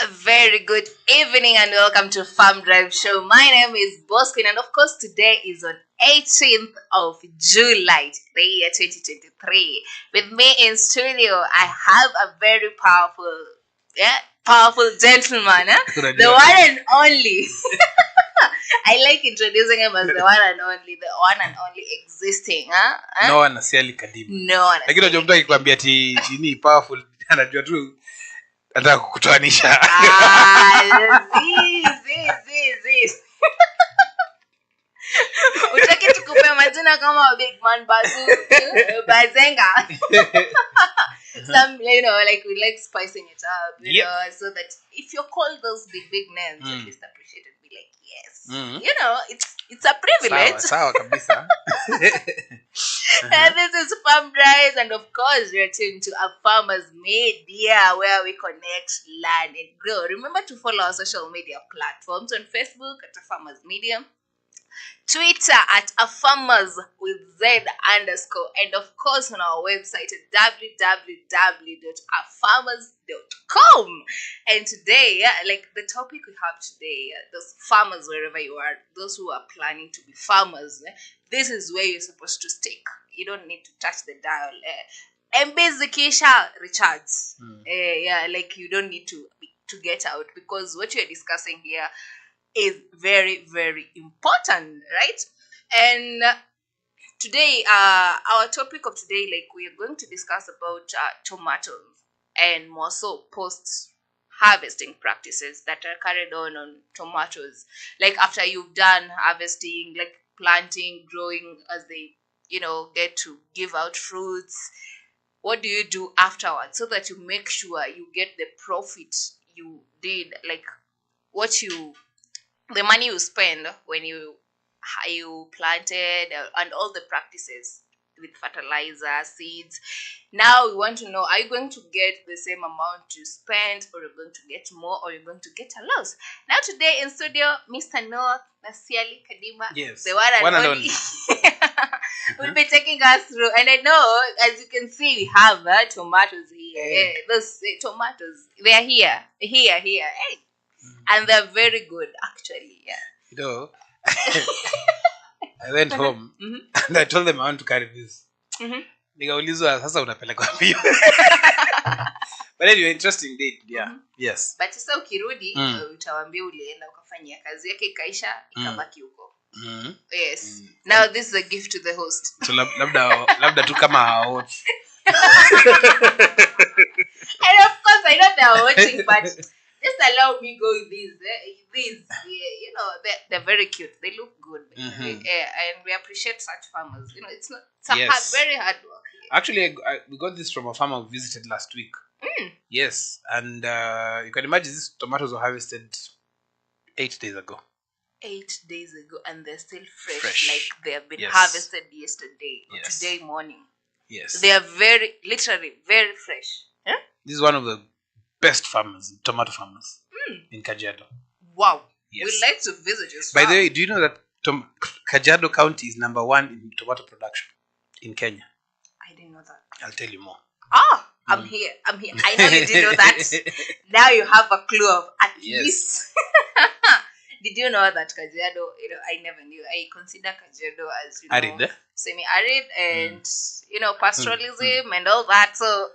A very good evening and welcome to Farm Drive Show. My name is Bosquin and of course today is on 18th of July, the year 2023. With me in studio, I have a very powerful gentleman, the one and only. I like introducing him as the one and only existing. No one asiali Kadima. No one. Lakini unajua mtu akikwambia ati ni powerful anajua tu anataka kukutoanisha. Zi. Utaki tukupe majina kama Big Man Bazenga. Some, like we like spicing it up, so that if you're called those big names, at least appreciated. Be like, yes, it's a privilege. Sawa kabisa. And this is Farm Drive, and of course, we are tuned to a Farmers Media where we connect, learn, and grow. Remember to follow our social media platforms on Facebook at a Farmers Media, Twitter at a Farmers with Z_, and of course on our website at www.afarmers.com. And today, like the topic we have today, those farmers wherever you are, those who are planning to be farmers, this is where you're supposed to stick. You don't need to touch the dial. MB Zakisha Richards. Like you don't need to get out, because what you're discussing here is very, very important, right? And today, our topic of today, like we are going to discuss about tomatoes, and more so post-harvesting practices that are carried on tomatoes. Like after you've done harvesting, like planting, growing, as they, get to give out fruits, what do you do afterwards so that you make sure you get the profit you did, like the money you spend when you planted, and all the practices with fertilizer, seeds. Now we want to know, are you going to get the same amount you spent, or you're going to get more, or you're going to get a loss? Now today in studio, Mr. Noah Nasiali Kadima, yes, the one and only. will be taking us through. And I know, as you can see, we have tomatoes here. Those tomatoes, they are here. Hey. And they're very good, actually. Yeah. I went home and I told them I want to carry this. Nikaulizwa sasa unapeleka wapi? But anyway, interesting date. Yeah. Yes. But sasa ukirudi utawaambia ulienda ukafanyia kazi yake ikaisha ikabaki huko. Yes. Now this is a gift to the host. So labda tu kama hot. And of course I know they are watching, but just allow me go with these. They're very cute. They look good. And we appreciate such farmers. It's very hard work. Actually, we got this from a farmer we visited last week. Yes, and you can imagine these tomatoes were harvested 8 days ago. 8 days ago, and they're still fresh. Like they have been harvested yesterday, today morning. Yes, they are literally very fresh. This is one of the best tomato farmers in Kajiado. Wow. Yes. We'd like to visit your farm. By the way, do you know that Kajiado County is number 1 in tomato production in Kenya? I didn't know that. I'll tell you more. I'm here. I know you didn't know that. Now you have a clue of at least. Did you know that Kajiado, I never knew. I consider Kajiado as, arid, semi-arid and, pastoralism and all that. So,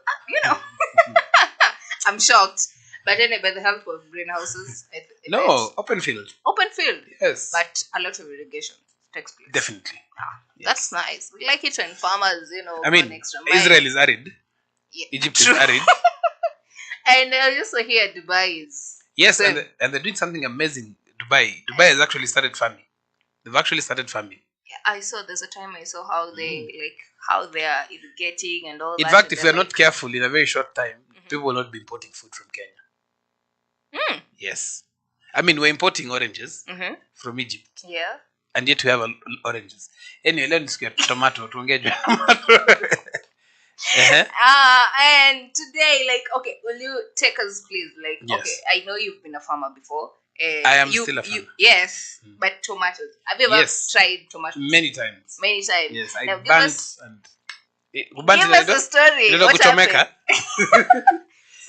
I'm shocked. But anyway, by the help of greenhouses. Open field. Open field. Yes. But a lot of irrigation takes place. Definitely. Yes. That's nice. We like it when farmers, I mean, Israel is arid. Yeah, Egypt is arid. And also here, Dubai is. Yes, and they're doing something amazing. Dubai has actually started farming. They've actually started farming. Yeah, I saw. There's a time I saw how they how they are irrigating and all that. In fact, if you're not careful, in a very short time, people will not be importing food from Kenya. Yes. I mean, we're importing oranges from Egypt. Yeah. And yet we have oranges. Anyway, let's get tomato. And today, will you take us, please? Okay, I know you've been a farmer before. I am still a farmer. Yes, but tomatoes. Have you ever tried tomatoes? Many times. Yes, I burnt and... Give us a story. What happened?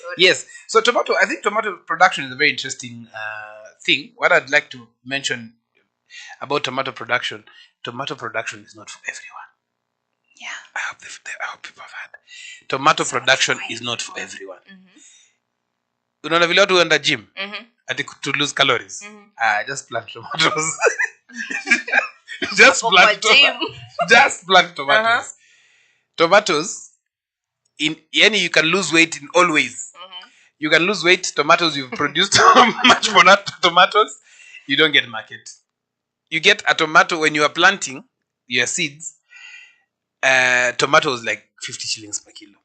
So Yes. So I think tomato production is a very interesting thing. What I'd like to mention about tomato production is not for everyone. Yeah. I hope people have heard. Tomato production is not for everyone. Unaona vile watu huenda gym ati to lose calories. Just plant tomatoes. Just plant tomatoes. Tomatoes you can lose weight in all ways. You can lose weight. Tomatoes you've produced much for not tomatoes. You don't get market. You get a tomato when you are planting your seeds. Tomatoes like 50 shillings per kilo.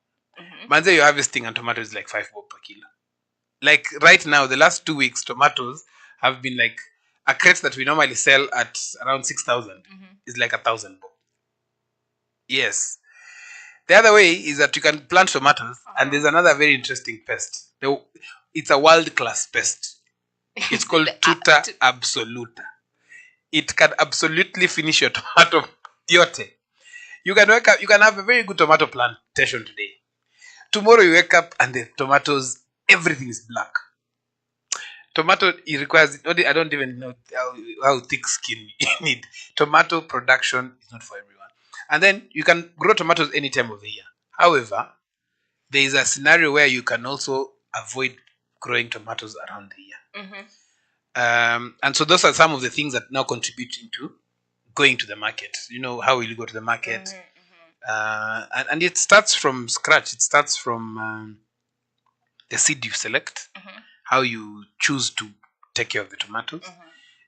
Manze, you're harvesting and tomato is like 5 bob per kilo. Like right now, the last 2 weeks, tomatoes have been like a crate that we normally sell at around 6,000 is like 1,000 bob. Yes. The other way is that you can plant tomatoes, and there's another very interesting pest. It's a world-class pest. It's called Tuta absoluta. It can absolutely finish your tomato yote. You can have a very good tomato plantation today. Tomorrow you wake up and the tomatoes, everything is black. Tomato, it requires, I don't even know how thick skin you need. Tomato production is not for everyone. And then you can grow tomatoes any time of the year. However, there is a scenario where you can also avoid growing tomatoes around the year. And so those are some of the things that now contribute into going to the market. You know, how will you go to the market? And it starts from scratch. It starts from the seed you select, how you choose to take care of the tomatoes.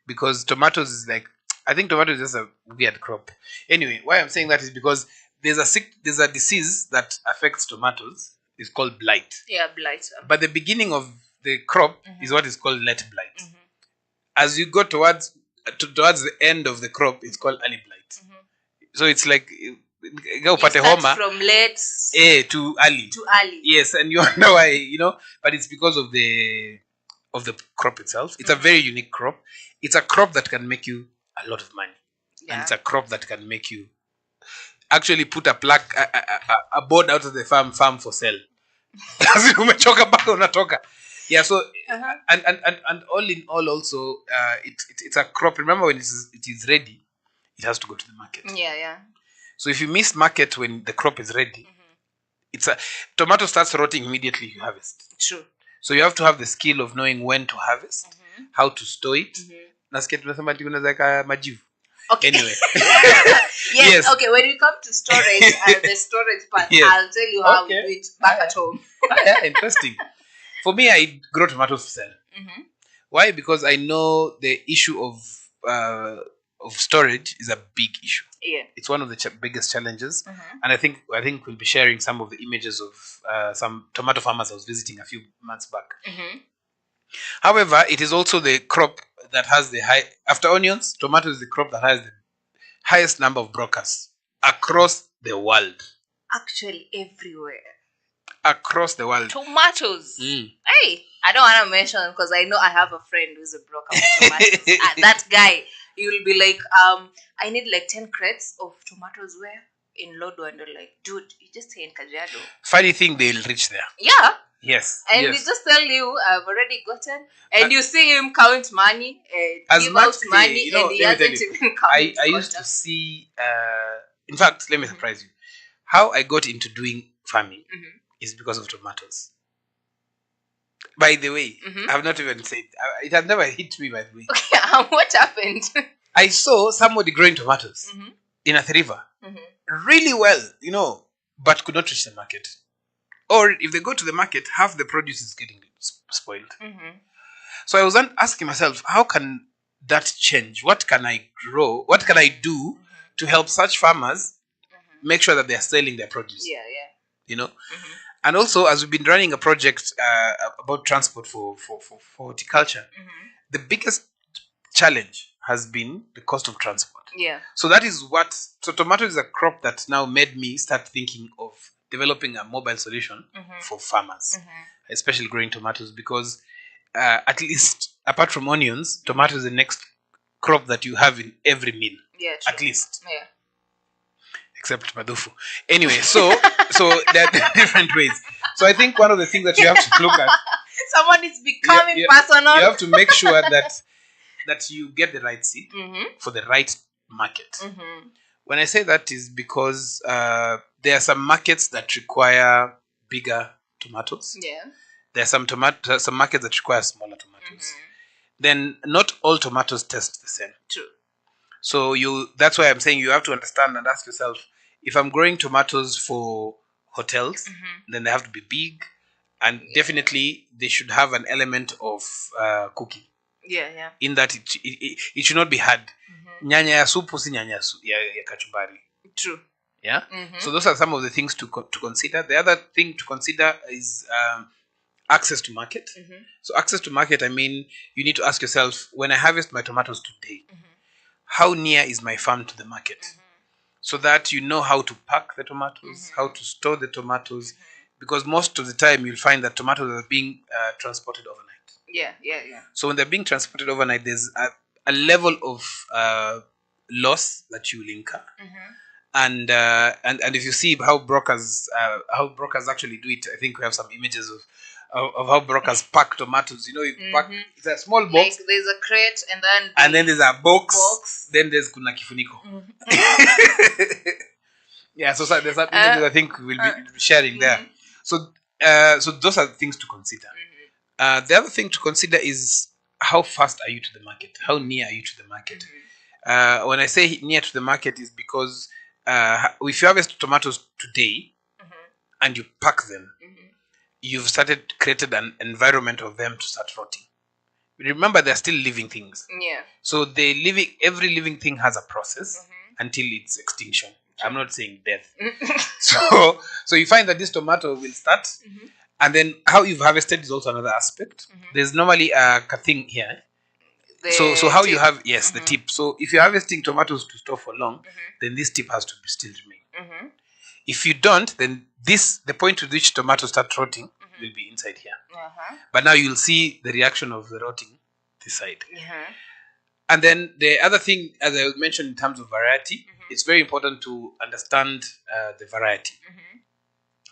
Because tomatoes is like, I think tomatoes is just a weird crop. Anyway, why I'm saying that is because there's a disease that affects tomatoes. It's called blight. Yeah, blight. But the beginning of the crop is what is called late blight. As you go towards the end of the crop, it's called early blight. So it's like from late to early. Yes, and you wonder why, but it's because of the crop itself. It's a very unique crop. It's a crop that can make you a lot of money. Yeah. And it's a crop that can make you actually put a board out of the farm for sale. Yeah, so and all in all also it's a crop. Remember, when it is ready, it has to go to the market. Yeah. So if you miss market when the crop is ready, tomato starts rotting immediately you harvest. True. So you have to have the skill of knowing when to harvest, how to store it. Okay. Anyway. Yes. Okay, when we come to storage and the storage part, I'll tell you how we do it back at home. Yeah, interesting. For me, I grow tomatoes to sell. Why? Because I know the issue of storage is a big issue. Yeah. It's one of the biggest challenges. And I think we'll be sharing some of the images of some tomato farmers I was visiting a few months back. However, it is also the crop that has after onions, tomato is the crop that has the highest number of brokers across the world. Actually, everywhere. Across the world. Tomatoes. Hey, I don't want to mention because I know I have a friend who's a broker of tomatoes. That guy, he will be like, I need like 10 crates of tomatoes where? In Lodo, and they're like, dude, you just stay in Kajiado. Funny thing, they'll reach there. Yeah. Yes. And he just tell you, I've already gotten. And you see him count money, give out money, and he hasn't even counted. I used to see, in fact, let me surprise you. How I got into doing farming is because of tomatoes. By the way, I've not even said, it has never hit me, by the way. Okay, what happened? I saw somebody growing tomatoes in a river. Really well, but could not reach the market. Or if they go to the market, half the produce is getting spoiled. So I was asking myself, how can that change? What can I grow? What can I do to help such farmers make sure that they are selling their produce? Yeah. And also, as we've been running a project about transport for horticulture, the biggest challenge has been the cost of transport. Yeah. So tomato is a crop that now made me start thinking of developing a mobile solution for farmers, especially growing tomatoes, because at least apart from onions, tomato is the next crop that you have in every meal. Yeah, true. At least. Yeah. Except madufu. Anyway, so there are different ways. So I think one of the things that you have to look at, Someone is becoming you personal. have to make sure that you get the right seed for the right market. When I say that is because there are some markets that require bigger tomatoes. Yeah. There are some markets that require smaller tomatoes. Then not all tomatoes taste the same. True. So that's why I'm saying you have to understand and ask yourself, if I'm growing tomatoes for hotels, then they have to be big, and definitely they should have an element of cooking. Yeah. In that it should not be hard. Nyanya ya supu si nyanya ya kachumbari. True. Yeah. So those are some of the things to consider. The other thing to consider is access to market. So access to market, I mean, you need to ask yourself, when I harvest my tomatoes today, how near is my farm to the market? So that you know how to pack the tomatoes, how to store the tomatoes, because most of the time you'll find that tomatoes are being transported overnight. Yeah. So when they're being transported overnight, there's a level of loss that you will incur. And if you see how brokers actually do it, I think we have some images of how brokers pack tomatoes. You know, you pack, it's a small box. Like there's a crate and then there's a box. Then there's kuna kifuniko. Yeah, so there's some images I think we'll be sharing there. So those are things to consider. The other thing to consider is how fast are you to the market? How near are you to the market? When I say near to the market is because if you harvest tomatoes today and you pack them, you've created an environment of them to start rotting. Remember, they're still living things. Yeah. So every living thing has a process until its extinction. I'm not saying death. So you find that this tomato will start, and then how you've harvested is also another aspect. There's normally a thing here. So how tip. You have the tip. So if you're harvesting tomatoes to store for long, then this tip has to still remain. If you don't, then the point at which tomatoes start rotting will be inside here. But now you'll see the reaction of the rotting this side. And then the other thing, as I mentioned in terms of variety, it's very important to understand the variety.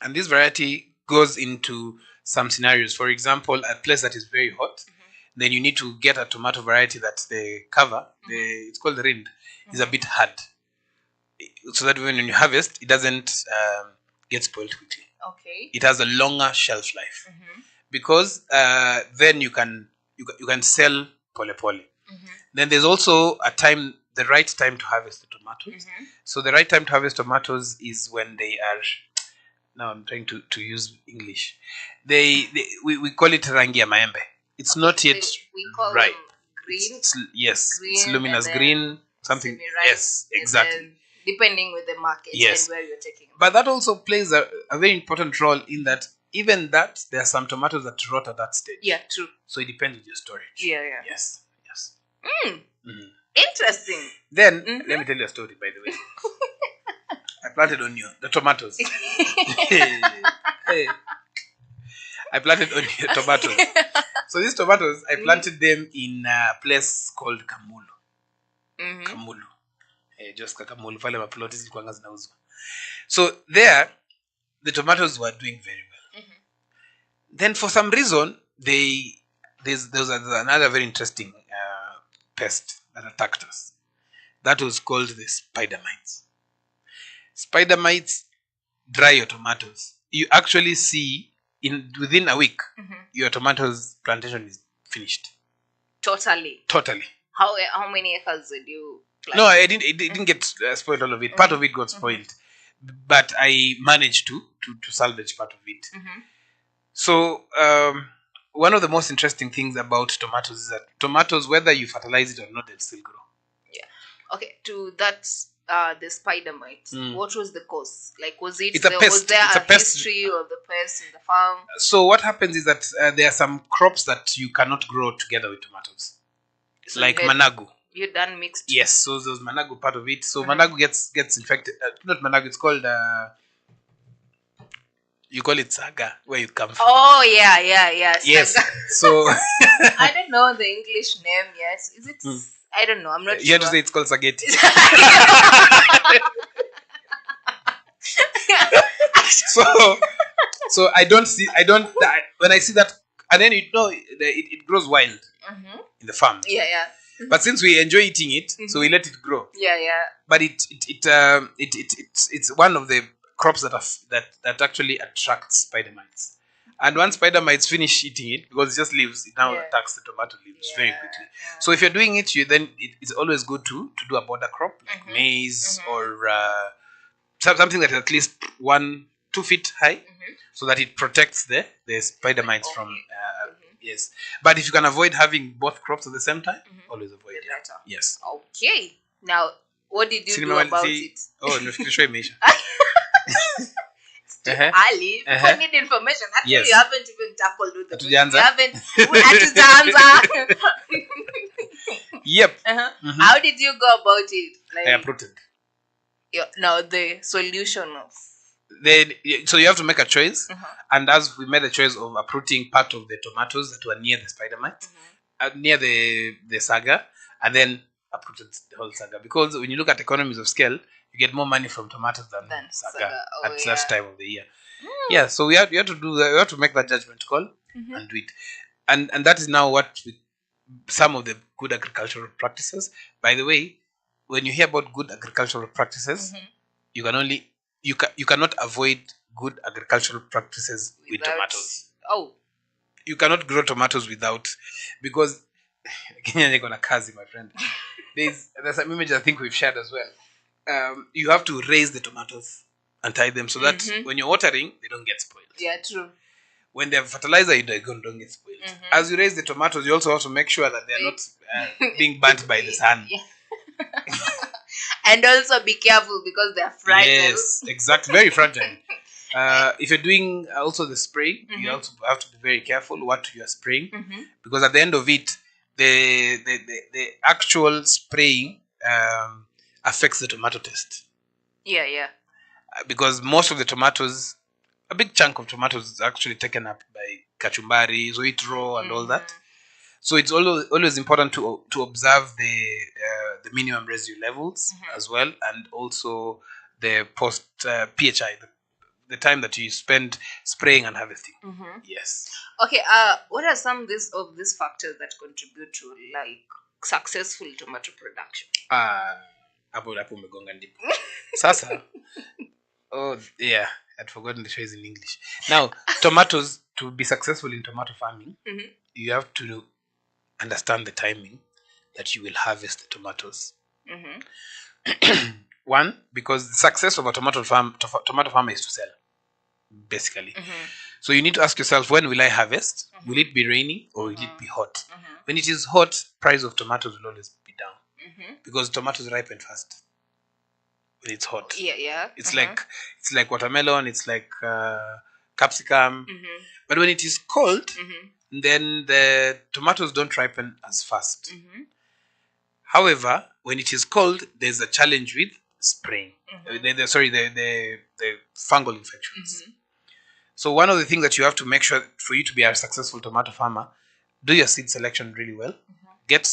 And this variety goes into some scenarios. For example, a place that is very hot, then you need to get a tomato variety that the cover, it's called the rind, is a bit hard. So that when you harvest, it doesn't get spoiled quickly. Okay. It has a longer shelf life. Because then you can sell pole pole. Then there's also the right time to harvest the tomatoes. So the right time to harvest tomatoes is when they are, now I'm trying to use English. We call it rangi ya maembe. It's not yet we call ripe. Them green. It's luminous green, something. Semi-ripe, Yes, exactly. Depending with the market and where you're taking them. But that also plays a very important role in that even that there are some tomatoes that rot at that stage. Yeah, true. So it depends on your storage. Yeah. Yes. Interesting. Then let me tell you a story, by the way. I planted onion, the tomatoes. Hey. I planted onion tomatoes. So these tomatoes, I planted them in a place called Kamulu. Kamulu. Just Kamulu, pale maploti zilikuwa zinauzwa. So there, the tomatoes were doing very well. Then for some reason, there was another very interesting pest that attacked us. That was called the spider mites. Spider mites dry your tomatoes. You actually see within a week, your tomatoes plantation is finished. Totally. How many acres did you plant? No, it didn't get spoiled, all of it. Part of it got spoiled. But I managed to salvage part of it. So one of the most interesting things about tomatoes is that tomatoes, whether you fertilize it or not, they'll still grow. Yeah. Okay, to that the spider mites. What was the cause? Like, was there a history of the pest in the farm? So what happens is that there are some crops that you cannot grow together with tomatoes. So like managu. You done mixed? Yes, so there's managu part of it. So managu gets infected. Not managu, it's called you call it saga, where you come from. Oh yeah. Yes. Saga. So I don't know the English name. Yes, is it? I don't know. I'm not sure. You have to say it's called spaghetti. So when I see that, and then it grows wild in the farm. Yeah. But since we enjoy eating it, so we let it grow. Yeah. But it's one of the crops that actually attracts spider mites. And once spider mites finish eating it, because it just leaves, it now attacks the tomato leaves very quickly. So if you're doing it, it's always good to do a border crop like maize or something that is at least 2 feet high, so that it protects the spider mites from. Yes, but if you can avoid having both crops at the same time, always avoid it. Yes. Okay. Now, what did you do about it? Oh, no, show imeisha. Ali, people need information. Actually, Yes. you haven't even tackled with the Hatujaanza. You haven't. Hatujaanza. Yep. How did you go about it? I uprooted. Now, the solution of. Then, so you have to make a choice, and as we made the choice of uprooting part of the tomatoes that were near the spider mite, near the saga, and then uprooted the whole saga, because when you look at economies of scale, you get more money from tomatoes than saga at that time of the year. Yeah, so we have to make that judgment call and do it, and that is now what some of the good agricultural practices. By the way, when you hear about good agricultural practices, you cannot avoid good agricultural practices with tomatoes. Oh, you cannot grow tomatoes without, because Kenya is gonna kazi, my friend. There's some image I think we've shared as well. You have to raise the tomatoes and tie them so that when you're watering, they don't get spoiled. Yeah, true. When they have fertilizer, you don't get spoiled. As you raise the tomatoes, you also have to make sure that they're not being burnt by the sun. Yeah. And also be careful because they're fragile. Yes, exactly. Very fragile. If you're doing also the spray, you also have to be very careful what you are spraying, because at the end of it, the actual spraying affects the tomato taste. Yeah. Because most of the tomatoes, a big chunk of tomatoes is actually taken up by kachumbari, zoitro, and all that. So it's always important to observe the minimum residue levels as well, and also the post PHI, the time that you spend spraying and harvesting. Yes. Okay. What are some of these factors that contribute to like successful tomato production? Hapo umegonga ndipo. Sasa. Oh yeah, I'd forgotten the choice in English. Now, tomatoes, to be successful in tomato farming, you have to understand the timing that you will harvest the tomatoes. One, because the success of a tomato farmer is to sell, basically. So you need to ask yourself, when will I harvest? Will it be rainy or will it be hot? When it is hot, price of tomatoes will always be down, because tomatoes ripen fast when it's hot. Yeah. It's like watermelon. It's like capsicum. But when it is cold, then the tomatoes don't ripen as fast. However, when it is cold, there's a challenge with spraying. The fungal infections. So one of the things that you have to make sure for you to be a successful tomato farmer, do your seed selection really well. Get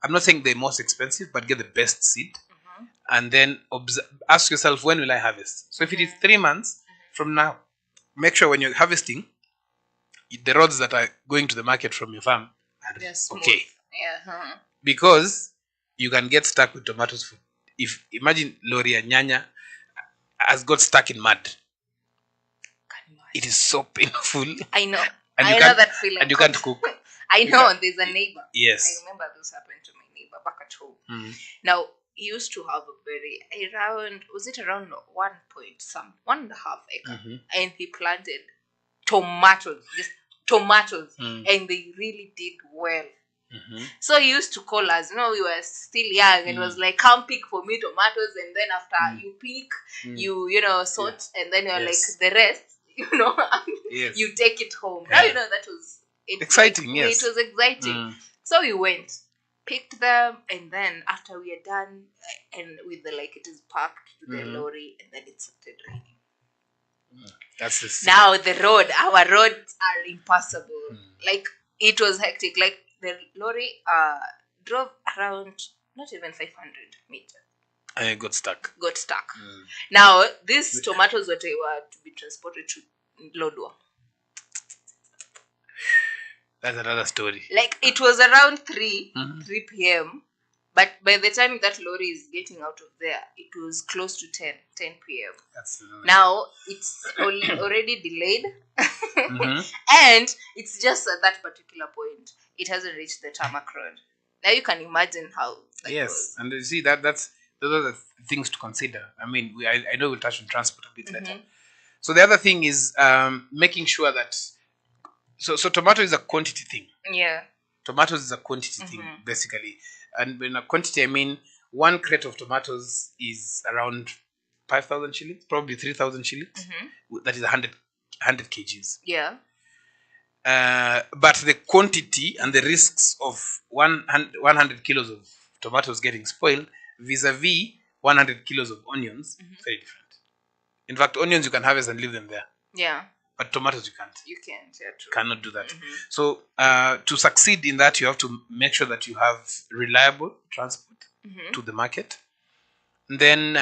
I'm not saying the most expensive, but get the best seed. And then ask yourself, when will I harvest? So if it is 3 months from now, make sure when you're harvesting, the roads that are going to the market from your farm are okay. Yeah. Because you can get stuck with tomatoes. Imagine lorry and nyanya has got stuck in mud. It is so painful. I know. And I know that feeling. And you can't cook. I know. There's a neighbor. Yes. I remember this happened to my neighbor back at home. Now, he used to have around 1.5 acre, and he planted tomatoes, just tomatoes, and they really did well. So he used to call us, we were still young, and was like, come pick for me tomatoes, and then after you pick, you sort, and then you're like, the rest, you take it home. Now, that was exciting. Yes. It was exciting. So we went, picked them, and then after we are done, and with it is packed to the lorry, and then it started raining. That's now our roads are impassable. It was hectic. The lorry drove around not even 500 meters. And it got stuck. Now these tomatoes that were to be transported to Lodwar. That's another story. Like it was around 3 Mhm. 3 p.m. But by the time that lorry is getting out of there, it was close to 10 p.m. That's Now it's already delayed, Mhm. and it's just at that particular point it hasn't reached the tarmac road. Now you can imagine how that Yes, was. and you see that's those are the things to consider. I mean, I know we'll touch on transport a bit later. So the other thing is making sure that so tomato is a quantity thing. Yeah. Tomatoes is a quantity thing basically, and when a quantity I mean 1 crate of tomatoes is around 5,000 shillings, probably 3,000 shillings. That is 100 kgs. Yeah. But the quantity and the risks of 100 kilos of tomatoes getting spoiled vis-a-vis 100 kilos of onions, very different. In fact, onions you can harvest and leave them there, Yeah. but tomatoes you can't. You can't. Yeah, true. Cannot do that. So to succeed in that, you have to make sure that you have reliable transport to the market. And then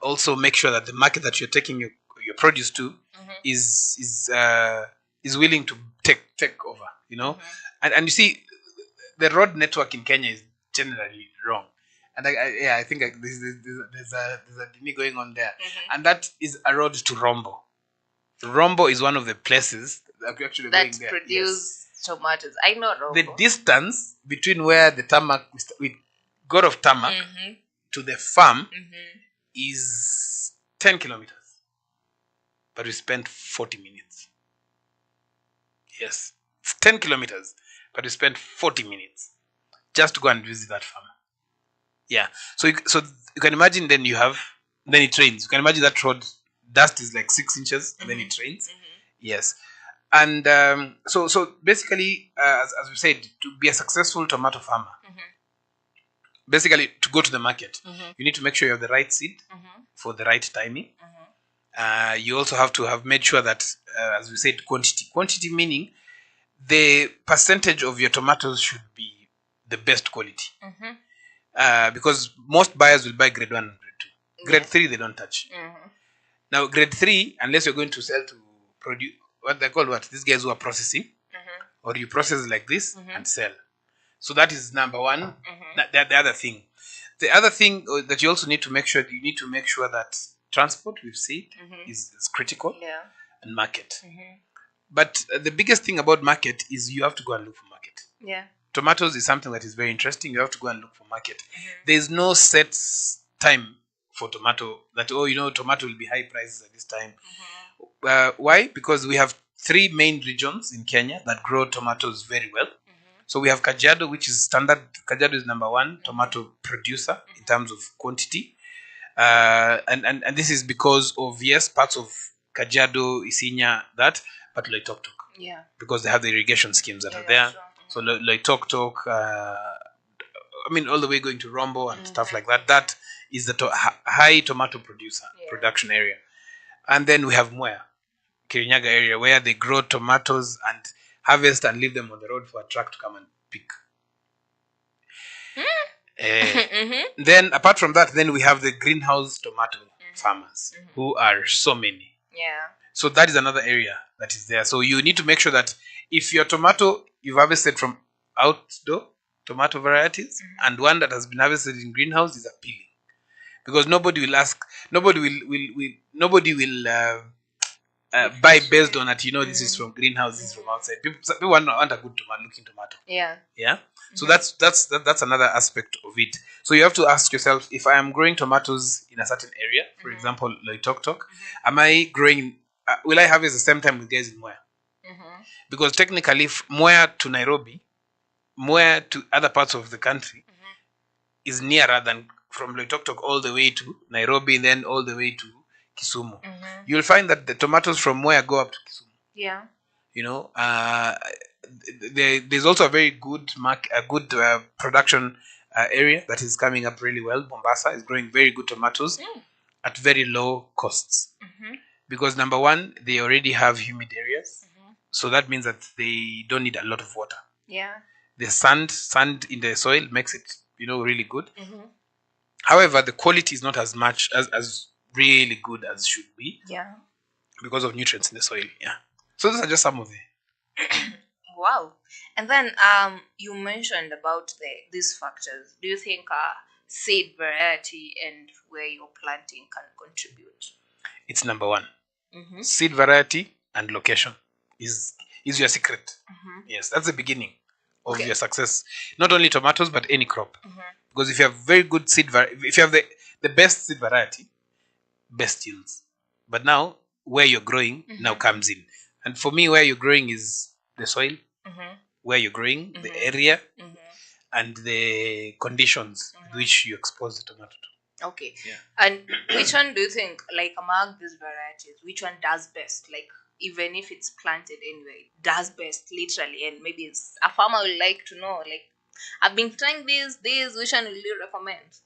also make sure that the market that you're taking your produce to is willing to take over. You know, and you see, the road network in Kenya is generally wrong. And I think there's a dini going on there, and that is a road to Rombo. Rombo is one of the places that we're actually That going there. produce tomatoes. I know Rombo. The distance between where the tarmac we got off tarmac to the farm is 10 kilometers, but we spent 40 minutes. Yes, it's 10 kilometers, but we spent 40 minutes just to go and visit that farm. Yeah, so you can imagine. Then it rains. You can imagine that road dust is like 6 inches, and then it rains. Yes, and so basically, as we said, to be a successful tomato farmer, basically to go to the market, you need to make sure you have the right seed for the right timing. You also have to have made sure that, as we said, quantity meaning the percentage of your tomatoes should be the best quality. Because most buyers will buy grade 1 and grade 2. Grade 3 they don't touch. Now grade 3, unless you're going to sell to produce, what they call these guys who are processing, or you process like this and sell. So that is number one. The other thing. The other thing that you also need to make sure, that transport, we've said, is critical, and market. But the biggest thing about market is you have to go and look for market. Yeah. Tomatoes is something that is very interesting. You have to go and look for market. There is no set time for tomato that, tomato will be high prices at this time. Why? Because we have 3 main regions in Kenya that grow tomatoes very well. So we have Kajiado, which is standard. Kajiado is number 1 tomato producer in terms of quantity. And this is because of, yes, parts of Kajiado, Isinya, but Loitoktok. Yeah. Because they have the irrigation schemes that are there. Sure. So Loitoktok, all the way going to Rombo and stuff like that. That is the high tomato production area. And then we have Mwea, Kirinyaga area, where they grow tomatoes and harvest and leave them on the road for a truck to come and pick. Then apart from that, then we have the greenhouse tomato farmers, who are so many. Yeah. So that is another area that is there. So you need to make sure that if your tomato you've harvested from outdoor tomato varieties and one that has been harvested in greenhouse is appealing, because nobody will buy based on that. This is from greenhouse, this is from outside. People want a good looking tomato. Yeah. So that's another aspect of it. So you have to ask yourself, if I am growing tomatoes in a certain area, for example, Loitoktok, am I growing? Will I harvest the same time with guys in Mwea? Because technically, Mwea to Nairobi, Mwea to other parts of the country is nearer than from Loitoktok all the way to Nairobi, then all the way to Kisumu. You'll find that the tomatoes from Mwea go up to Kisumu. Yeah. There's also a very good production area that is coming up really well. Mombasa is growing very good tomatoes at very low costs. Because number 1, they already have humid areas. So that means that they don't need a lot of water. Yeah. The sand in the soil makes it, really good. However, the quality is not as much as really good as should be. Yeah. because of nutrients in the soil. Yeah. So those are just some of the. Wow. And then you mentioned about these factors. Do you think seed variety and where you're planting can contribute? It's number one. Mm-hmm. Seed variety and location is your secret. Mm-hmm. Yes, that's the beginning of Okay. your success. Not only tomatoes, but any crop. Mm-hmm. Because if you have very good seed if you have the best seed variety, best yields. But now where you're growing now comes in. And for me, where you're growing is the soil, where you're growing, the area, and the conditions with which you expose the tomato to. Okay. Yeah. And which one do you think, like among these varieties, which one does best? Like even if it's planted anyway, does best literally, and maybe a farmer would like to know, like, I've been trying this, which one will you recommend?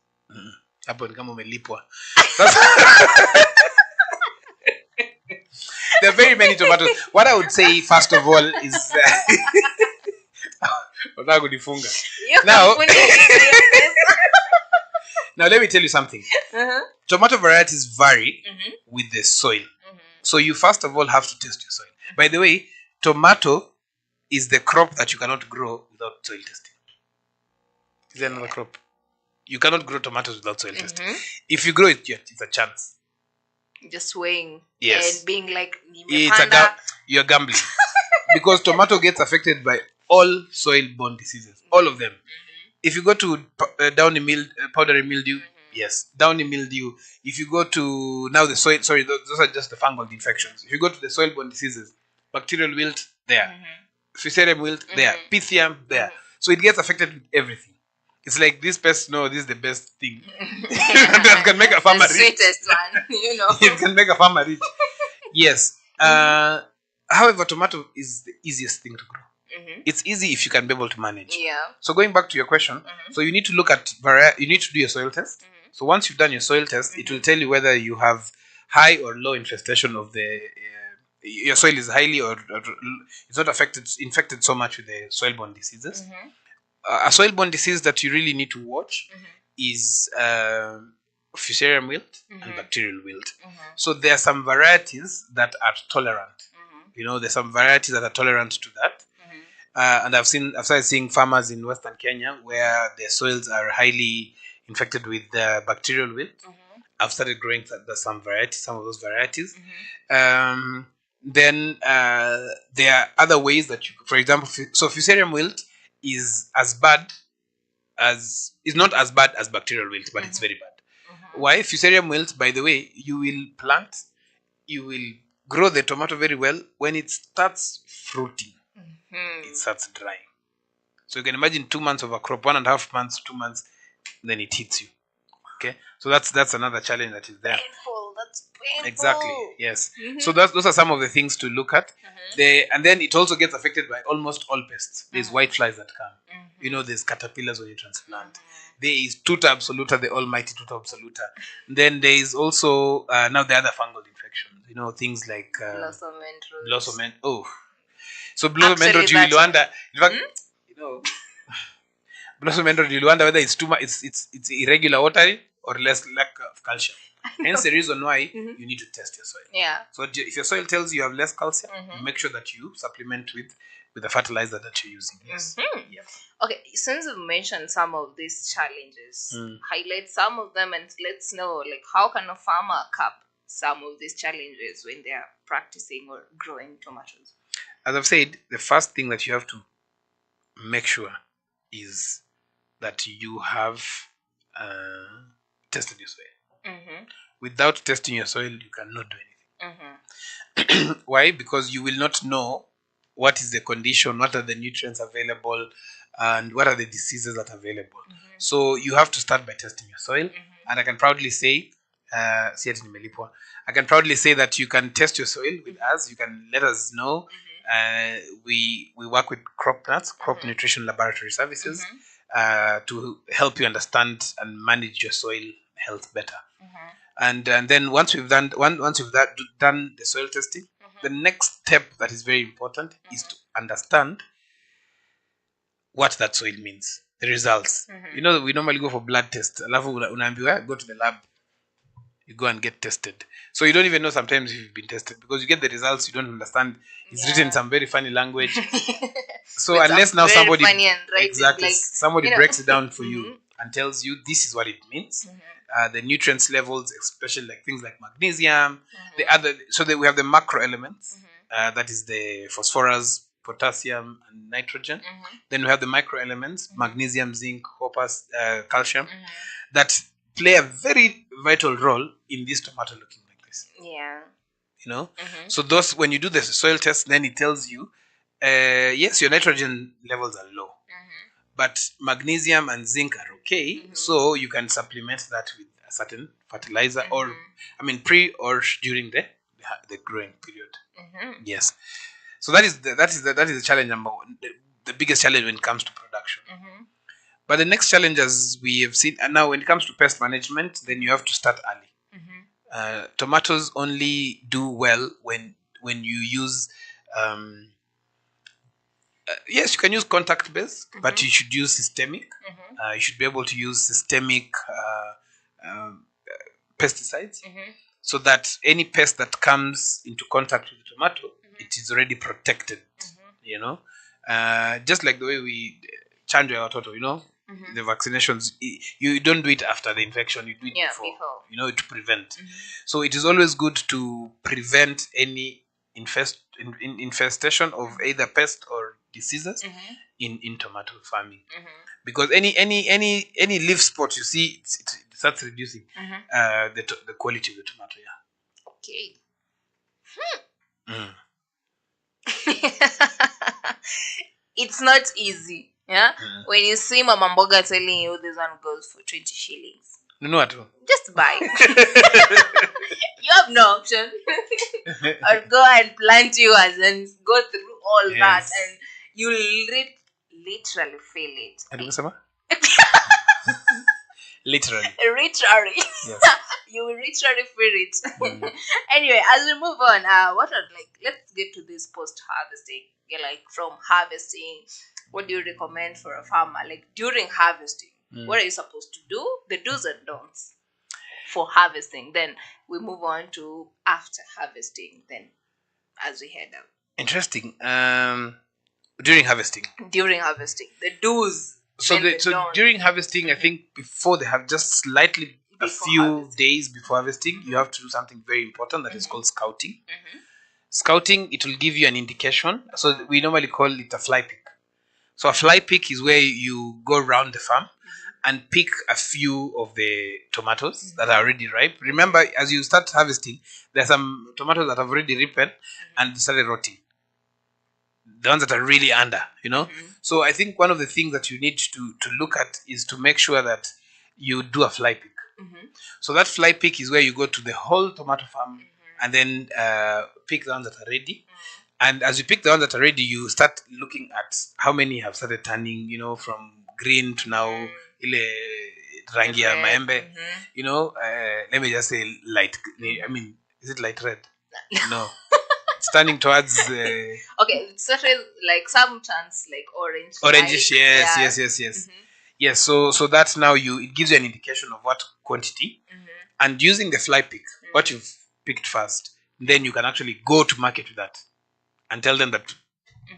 Hapo ni kama umelipwa. There are very many tomatoes. What I would say first of all is now, now let me tell you something. Tomato varieties vary with the soil. So you first of all have to test your soil. By the way, tomato is the crop that you cannot grow without soil testing. Is there another crop? You cannot grow tomatoes without soil testing. If you grow it, it's a chance. Just weighing. Yes. And being like, you're gambling. Because tomato gets affected by all soil-borne diseases. All of them. If you go to downy powdery mildew, yes, downy mildew. If you go to now the soil, sorry, those are just the fungal infections. If you go to the soil-borne diseases, bacterial wilt, there. Fusarium wilt, there. Pythium, there. So it gets affected with everything. It's like this pest, no, this is the best thing. That can make a farmer the rich. sweetest one, It can make a farmer rich. Yes. However, tomato is the easiest thing to grow. It's easy if you can be able to manage. Yeah. So going back to your question, so you need to look at you need to do your soil test. So once you've done your soil test, it will tell you whether you have high or low infestation of the your soil is highly or it's not infected so much with the soil-borne diseases. A soil-borne disease that you really need to watch is Fusarium wilt and bacterial wilt. So there are some varieties that are tolerant. There's some varieties that are tolerant to that. And I've started seeing farmers in Western Kenya where their soils are highly infected with bacterial wilt. I've started growing some of those varieties. Then there are other ways that for example, so Fusarium wilt is not as bad as bacterial wilt, but it's very bad. Why? Fusarium wilt, by the way, you will grow the tomato very well when it starts fruiting. It starts drying. So you can imagine 2 months of a crop, 1.5 months, 2 months, then it hits you. Okay, so that's another challenge that is there. Painful. That's painful. Exactly. Yes. So those are some of the things to look at. And then it also gets affected by almost all pests. There's whiteflies that come. There's caterpillars when you transplant. There is Tuta absoluta, the almighty Tuta absoluta. Then there is also now the other fungal infections. Things like blossom end. Oh. So blossom end rot, you will wonder. In fact, blossom end rot, you will wonder whether it's too much. It's irregular watering or lack of calcium. Hence the reason why you need to test your soil. Yeah. So if your soil tells you have less calcium, make sure that you supplement with the fertilizer that you're using. Yes. Yeah. Okay, since you've mentioned some of these challenges, highlight some of them and let's know, like, how can a farmer cap some of these challenges when they are practicing or growing tomatoes? As I've said, the first thing that you have to make sure is that you have tested your soil. Without testing your soil, you cannot do anything. Why? Because you will not know what is the condition, what are the nutrients available, and what are the diseases that are available. So you have to start by testing your soil. And I can proudly say, I can proudly say that you can test your soil with us. You can let us know. We work with Crop Nutrition Laboratory Services, to help you understand and manage your soil health better. And then once we've done the soil testing, the next step that is very important is to understand what that soil means, the results. We normally go for blood tests. Alafu unaambiwa go to the lab. you go and get tested. So you don't even know sometimes if you've been tested because you get the results, you don't understand. It's written in some very funny language. So With unless some now very somebody funny handwriting, exactly like, somebody you know. breaks it down for you and tells you this is what it means. The nutrients levels, especially like things like magnesium, the other. So that we have the macro elements. That is the phosphorus, potassium, and nitrogen. Then we have the micro elements: magnesium, zinc, copper, calcium, that play a very vital role in this tomato looking like this. Yeah. You know, so those when you do the soil test, then it tells you, yes, your nitrogen levels are low, but magnesium and zinc are okay. So you can supplement that with a certain fertilizer, or I mean, pre or during the growing period. Yes. So that is the challenge number one, the biggest challenge when it comes to production. But the next challenge, as we have seen, and now when it comes to pest management, then you have to start early. Tomatoes only do well when you use. Yes, you can use contact based, but you should use systemic. You should be able to use systemic pesticides, so that any pest that comes into contact with the tomato, it is already protected. You know, just like the way we chanjo our toto, you know, the vaccinations, you don't do it after the infection, you do it before, you know, to prevent. So it is always good to prevent any infestation of either pest or diseases in tomato farming, because any leaf spot you see, it starts reducing the quality of the tomato. Okay. It's not easy. Yeah. When you see Mama Mboga telling you this one goes for 20 shillings, No at all. just buy. You have no option. Or go and plant yours and go through all that, and you literally feel it. Literally. Literally. Yes. You will literally feel it. Anyway, as we move on, what are, like, let's get to this post harvesting. Yeah, like from harvesting, what do you recommend for a farmer? Like during harvesting, what are you supposed to do? The do's and don'ts for harvesting. Then we move on to after harvesting. Then as we head out. Interesting. During harvesting. During harvesting, the do's. So during harvesting, I think before they have just slightly a few days before harvesting, you have to do something very important that is called scouting. Scouting, it will give you an indication. So we normally call it a fly pick. So a fly pick is where you go around the farm and pick a few of the tomatoes that are already ripe. Remember, as you start harvesting, there are some tomatoes that have already ripened and started rotting. The ones that are really under, you know. So I think one of the things that you need to look at is to make sure that you do a fly pick. So that fly pick is where you go to the whole tomato farm and then pick the ones that are ready. And as you pick the ones that are ready, you start looking at how many have started turning, you know, from green to now ile rangi ya maembe. You know, let me just say light. I mean, is it light red? No. It's turning towards okay, it's like some turns like orange. Orangish, yes. Yes, so that's now it gives you an indication of what quantity. And using the fly pick, what you've picked first, then you can actually go to market with that and tell them that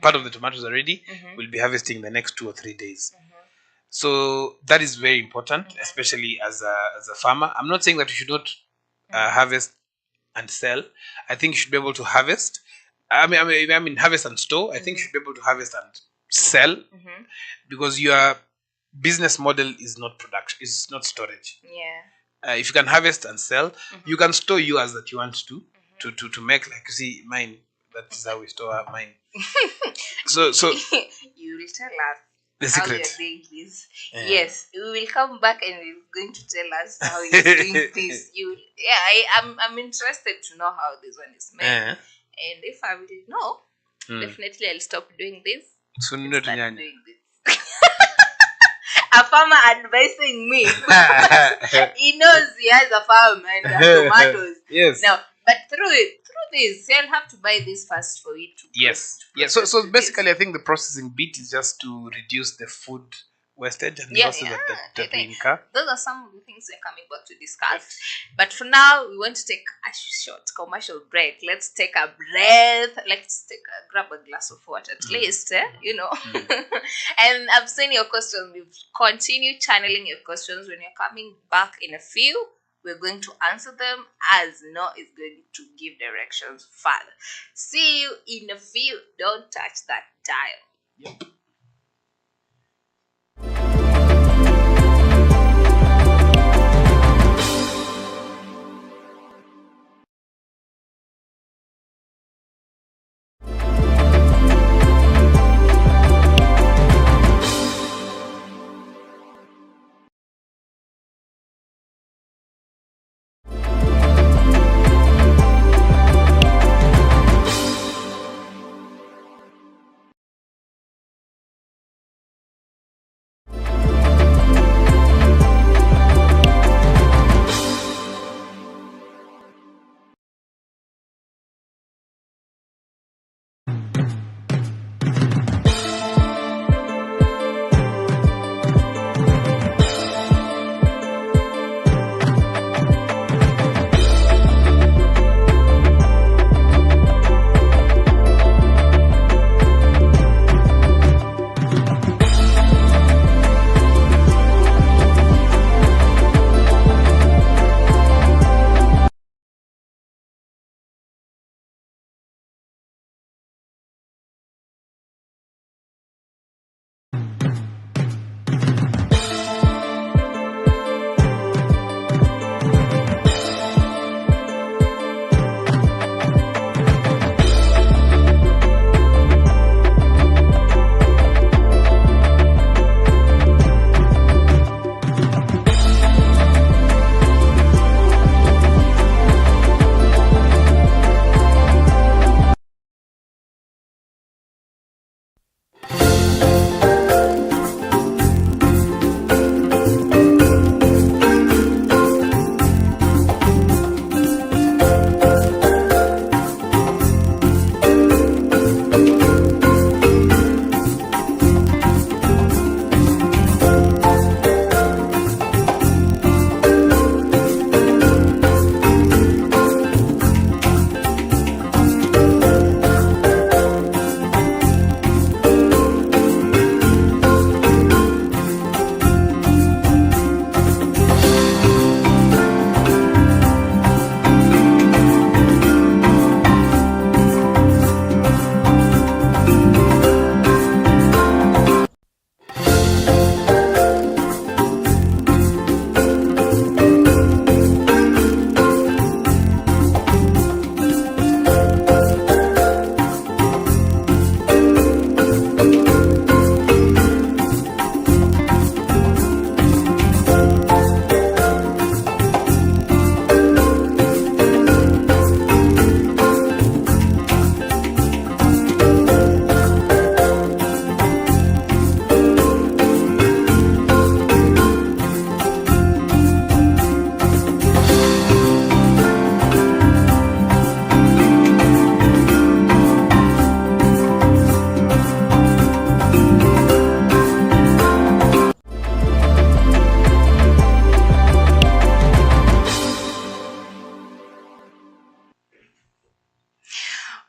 part of the tomatoes are ready. We'll be harvesting the next 2 or 3 days. So that is very important, especially as a farmer. I'm not saying that you should not harvest and sell. I think you should be able to harvest. I mean harvest and store. I think you should be able to harvest and sell, because your business model is not production, is not storage. Yeah. If you can harvest and sell, you can store yours that you want to make, like, you see mine. That is how we store mine. so you will tell us the how secret. you're doing this. Yes, we will come back and you're going to tell us how you're doing this. I'm interested to know how this one is made. And if I will know, definitely I'll stop doing this. So start doing this. A farmer advising me. He knows he has a farm and tomatoes. Yes. Now, but through this, you'll have to buy this first for it to. Yes. Yeah. So basically, I think the processing bit is just to reduce the food wastage and Yeah, losses yeah, that we I think incur. those are some of the things we're coming back to discuss. But for now, we want to take a short commercial break. Let's take a breath. Let's grab a glass of water at least, you know. And I've seen your questions. We've continued channeling your questions. When you're coming back in a few, we're going to answer them as No is going to give directions further. See you in a few. Don't touch that dial. Yep.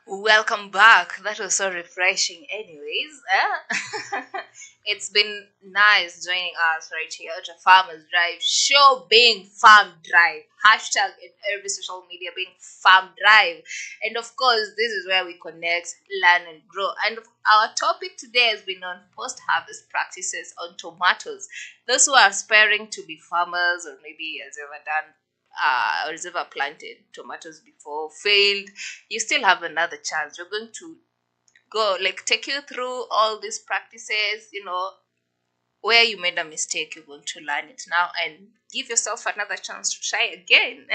Welcome back. That was so refreshing. Anyways, it's been nice joining us right here at a Farmers Drive show, being Farm Drive. Hashtag in every social media being Farm Drive. And of course, this is where we connect, learn, and grow. And our topic today has been on post harvest practices on tomatoes. Those who are aspiring to be farmers, or maybe has ever done or has ever planted tomatoes before, failed, you still have another chance. We're going to go take you through all these practices, where you made a mistake. You're going to learn it now and give yourself another chance to try again.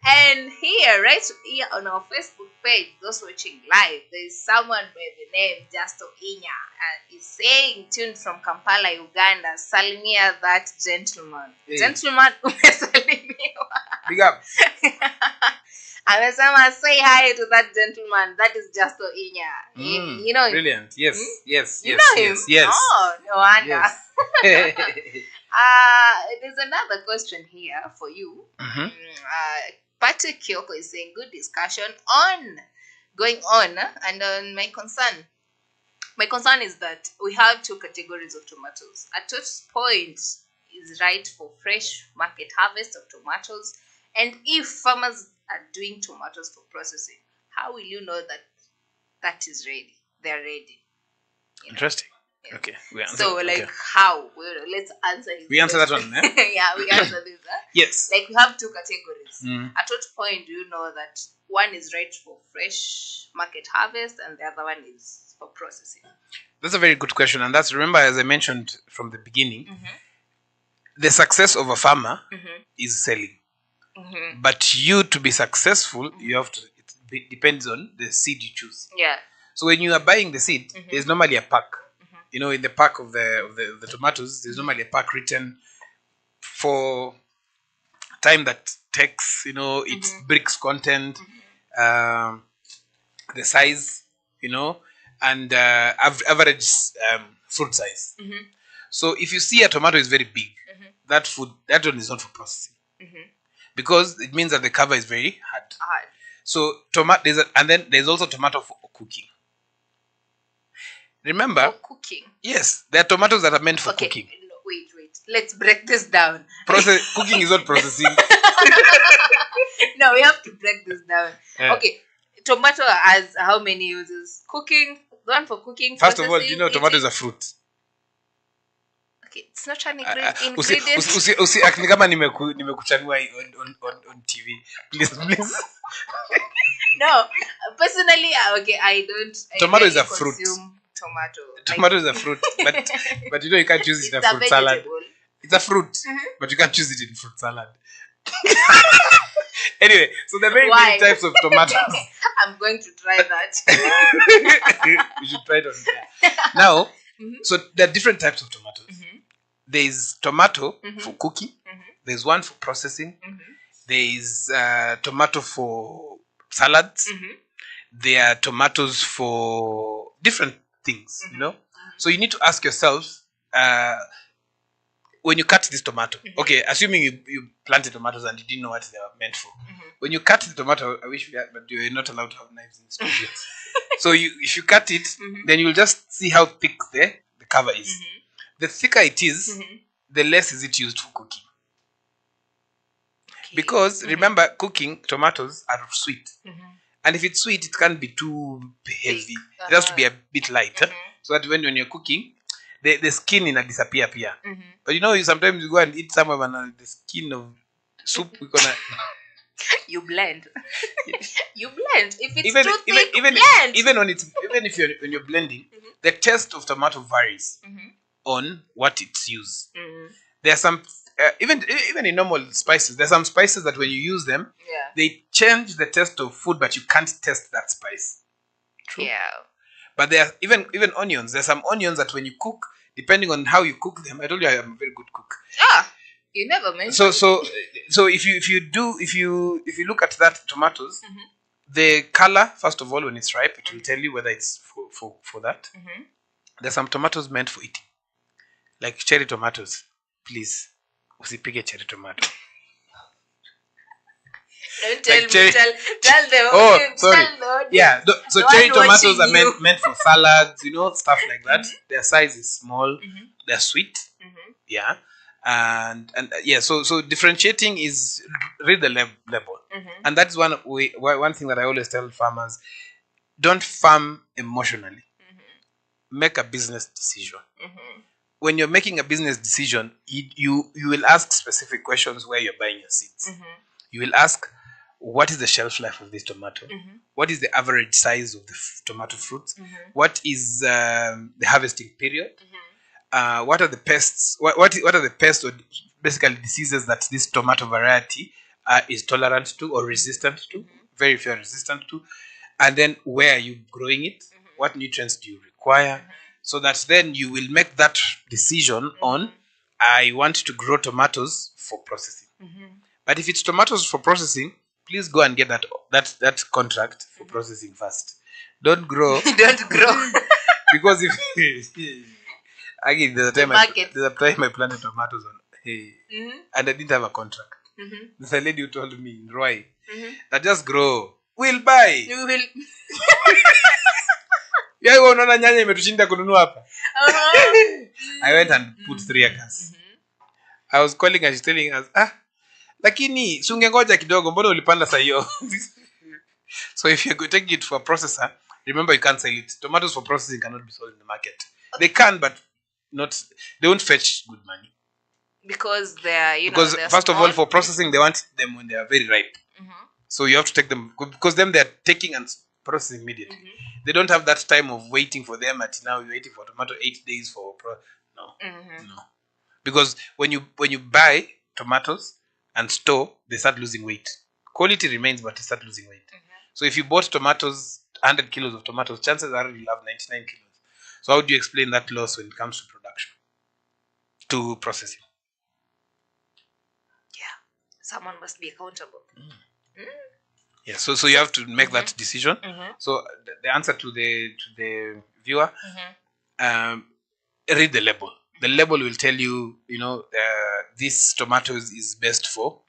And here, right here on our Facebook page, those watching live, there's someone by the name Justo Inya, and he's saying, tuned from Kampala, Uganda, salimia that gentleman. Hey. Gentleman, umesalimiwa. Big up. Amesema say hi to that gentleman. That is Justo Inya. You know him? Brilliant. Yes. Yes. You Yes. know him? Yes. Yes. Oh, no wonder. Yes. There's another question here for you. Mhm. Patrick Kyoko is saying, good discussion on going on, and on my concern. My concern is that we have two categories of tomatoes. At what point is right for fresh market harvest of tomatoes? And if farmers are doing tomatoes for processing, how will you know that that is ready? They're ready. You know? Interesting. Yeah. Okay. We answer, So, like, okay. how? Well, let's answer his We answer that question. one, eh? Yeah, we answer this. Huh? Yes. Like, we have two categories. Mm. At what point do you know that one is right for fresh market harvest and the other one is for processing? That's a very good question. And that's, remember, as I mentioned from the beginning, Mm-hmm. the success of a farmer Mm-hmm. is selling. Mm-hmm. But you, to be successful, you have to, it depends on the seed you choose. Yeah. So when you are buying the seed, Mhm. there's normally a pack. Mhm. You know, in the pack of the tomatoes, there's normally a pack written for time that takes, you know, its bricks content, the size, you know, and average fruit size. Mm-hmm. So if you see a tomato is very big, that one is not for processing, Mm-hmm. because it means that the cover is very hard. Hard. So tomato, and then there's also tomato for cooking. Remember, For cooking. yes, there are tomatoes that are meant for Okay. cooking. No, wait. Let's break this down. Cooking is not processing. No, we have to break this down. Yeah. Okay. Tomato has how many uses? Cooking. One for cooking. First of all, do you know processing, tomato is eating. a fruit? Okay, it's not an Usi ingredient. act ni kama nimekuchanua on TV. Please. No, personally, okay, I don't. Tomato I is a rarely fruit. consume tomato. Tomato is a fruit, but you know you can't choose it in a It's a fruit salad. vegetable. It's a fruit, but you can't choose it in fruit salad. Anyway, so there are very Why? many types of tomatoes. I'm going to try that. You should try it on there. Now, Mhm. so there are different types of tomatoes. Mhm. There is tomato Mhm. for cooking. Mhm. There's one for processing. Mhm. There is tomato for salads. Mhm. There are tomatoes for different things, you know. So you need to ask yourself, when you cut this tomato, okay, assuming you planted tomatoes and you didn't know what they were meant for. When you cut the tomato, I wish we had, but you're not allowed to have knives in the studio. So if you cut it, then you'll just see how thick the cover is. The thicker it is, the less is it used for cooking. Okay. Because remember, cooking tomatoes are sweet. Mhm. And if it's sweet, it can't be too heavy. Thick. It has to be a bit light. Mhm. So that when you're cooking, the skin in a disappear. Mhm. But you know, sometimes you go and eat somewhere and the skin of soup, we're gonna You blend. You blend. If it's even too even thick, even blend. even if when you're blending, the taste of tomato varies Mhm. on what it's used. Mhm. There are some even in normal spices, there's some spices that when you use them, Yeah. they change the taste of food, but you can't taste that spice. True. Yeah. But there are even onions. There's some onions that when you cook, depending on how you cook them, I told you I am a very good cook. Ah, you never mentioned. So if you look at that tomatoes, the color, first of all, when it's ripe, it will tell you whether it's for that. Mhm. There's some tomatoes meant for eating, like cherry tomatoes. Please, usipige cherry tomato. Don't tell Like cherry- me. Tell them. Oh, Tell sorry. the audience. Yeah, so The cherry one tomatoes are watching you. meant for salads, you know, stuff like that. Their size is small. They're sweet. Mhm. Yeah, and yeah. So differentiating is read the label, and that's one thing that I always tell farmers: don't farm emotionally. Make a business decision. When you're making a business decision, you will ask specific questions where you're buying your seeds. You will ask, what is the shelf life of this tomato? What is the average size of the tomato fruits? What is the harvesting period? What are the pests? What are the pests or basically diseases that this tomato variety is tolerant to or resistant to? Very few are resistant to. And then where are you growing it? What nutrients do you require? So that then you will make that decision on, I want to grow tomatoes for processing. But if it's tomatoes for processing, please go and get that contract for processing first. Don't grow Don't grow. because if Again, The market. there's a time I planted tomatoes on, hey, Mm-hmm. and I didn't have a contract. Mm-hmm. There's a lady who told me in Roy Mm-hmm. that just grow, we'll buy. You will. Yeah, unaona nyanya imetushinda kununua hapa. Uh-huh. I went and put 3 acres. I was calling and she's telling us, lakini si ungengoja kidogo, mbona ulipanda saa hiyo? So if you're taking it for a processor, remember you can't sell it. Tomatoes for processing cannot be sold in the market. They can, but they won't fetch good money. Because they're, Because they're first small. of all, for processing, they want them when they are very ripe. Mm-hmm. So you have to take them, because then they're taking and processing immediately. Mm-hmm. They don't have that time of waiting for them at now you're waiting for tomato 8 days for no. Mm-hmm. No. Because when you buy tomatoes and store, they start losing weight. Quality remains, but they start losing weight. Mm-hmm. So if you bought tomatoes, 100 kilos of tomatoes, chances are you'll have 99 kilos. So how do you explain that loss when it comes to production, to processing? Yeah, someone must be accountable. Yeah, so you have to make that decision. Mm-hmm. So the answer to the viewer, Mm-hmm. Read the label. The label will tell you, this tomatoes is best for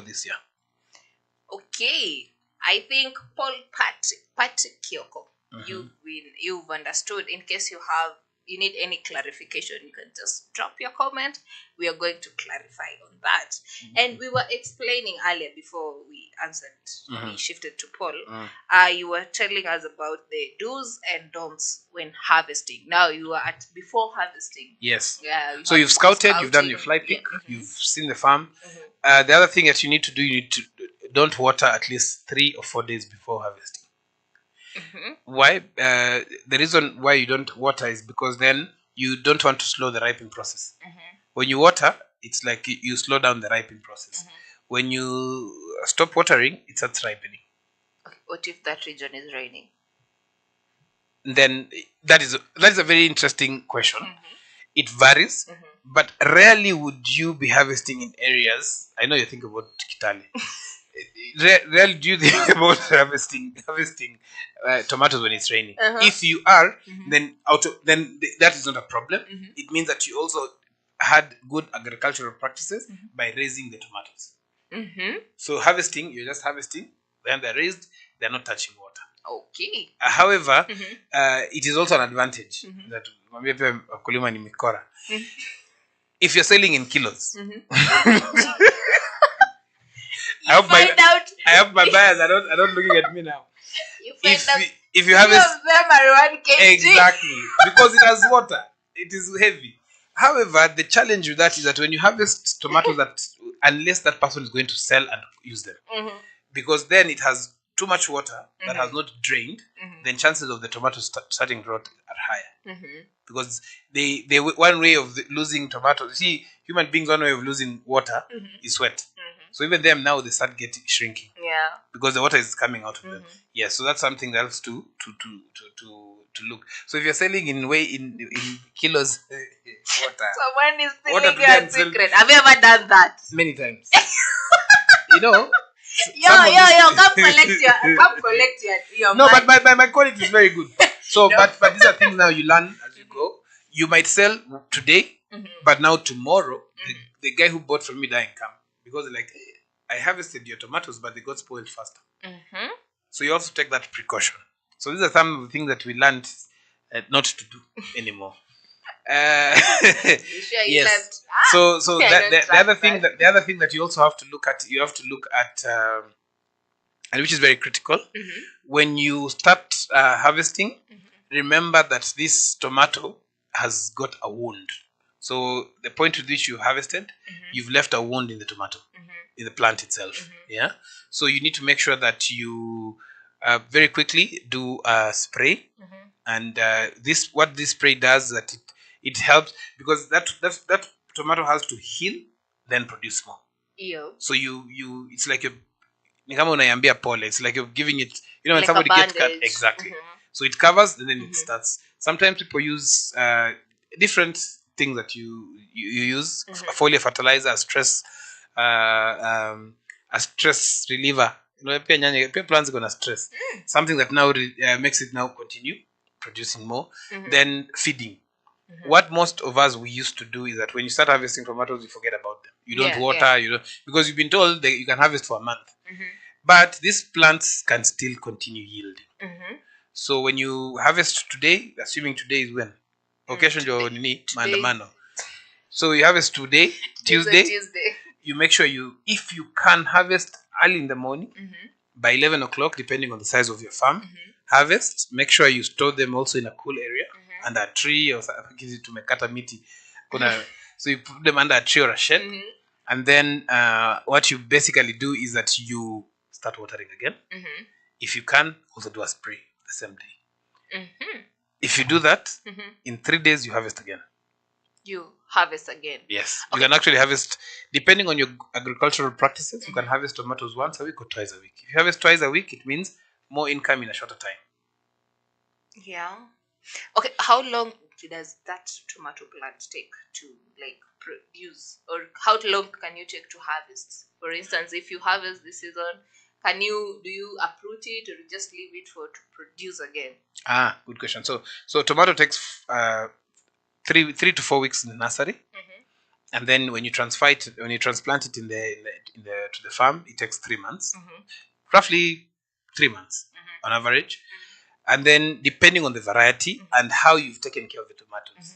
this year. Okay, I think Paul Patrick Kyoko, you've understood. In case you need any clarification, you can just drop your comment. We are going to clarify on that. And we were explaining earlier before we answered, we shifted to Paul. You were telling us about the do's and don'ts when harvesting. Now you are at before harvesting. Yes. Yeah. So you've scouted, you've done your fly pick, you've seen the farm. The other thing that you need to do, you need to don't water at least 3 or 4 days before harvesting. Why? The reason why you don't water is because then you don't want to slow the ripening process. When you water, it's like you slow down the ripening process. When you stop watering, it starts ripening. Okay. What if that region is raining? Then that is a very interesting question. It varies, but rarely would you be harvesting in areas. I know you think about Kitale. Rarely do you think about harvesting tomatoes when it's raining. If you are, then that is not a problem. It means that you also had good agricultural practices by raising the tomatoes. So harvesting, you're just harvesting. When they're raised, they're not touching water. Okay. However, it is also an advantage that wakulima ni mikora. If you're selling in kilos, I have my buyers are not looking at me now. If you have them are 1 kg. Exactly, because it has water, it is heavy. However, the challenge with that is that when you harvest tomatoes, unless that person is going to sell and use them, because then it has too much water that has not drained, then chances of the tomatoes starting to rot are higher. Because they one way of losing tomatoes, see, human beings, one way of losing water is sweat. So even them now, they start shrinking. Yeah. Because the water is coming out of them. Yeah. So that's something else to look. So if you're selling in kilos, water. Someone is stealing your secret. Have you ever done that? Many times. Yo, come collect your No, money. but my quality is very good. So, but these are things now you learn as you go. You might sell today, but now tomorrow, the guy who bought from me doesn't come. Because they're like, hey, I harvested your tomatoes, but they got spoiled faster. So you also take that precaution. So these are some of the things that we learned not to do anymore. Yes. So the other thing that you also have to look at, and which is very critical, when you start harvesting, remember that this tomato has got a wound. So the point with which you harvested, you've left a wound in the tomato, in the plant itself. Yeah. So you need to make sure that you very quickly do a spray, and what this spray does is that it helps, because that tomato has to heal, then produce more. Yeah. So you it's like it's like you're giving it, when like somebody gets cut, exactly. So it covers, and then it starts. Sometimes people use different things that you use, foliar fertilizer, a stress reliever. Pia plants gonna stress, something that now makes it now continue producing more. Then feeding. What most of us we used to do is that when you start harvesting tomatoes, you forget about them. You don't water, you don't, because you've been told that you can harvest for a month. But these plants can still continue yielding. So when you harvest today, assuming today is when? Occasion your maandamano. So you harvest today, Tuesday. You make sure if you can harvest early in the morning, by 11 o'clock, depending on the size of your farm, harvest. Make sure you store them also in a cool area, under a tree or to mekata miti. So you put them under a tree or a shed, and then what you basically do is that you start watering again. If you can, also do a spray the same day. If you do that, in 3 days you harvest again. You harvest again. Yes. Okay. You can actually harvest, depending on your agricultural practices, you can harvest tomatoes once a week or twice a week. If you harvest twice a week, it means more income in a shorter time. Yeah. Okay, how long does that tomato plant take to produce? Or how long can you take to harvest? For instance, if you harvest this season, do you uproot it, or you just leave it to produce again? Good question. So tomato takes 3 to 4 weeks in the nursery, and then when you transplant it to the farm, it takes 3 months, roughly 3 months on average. And then depending on the variety and how you've taken care of the tomatoes,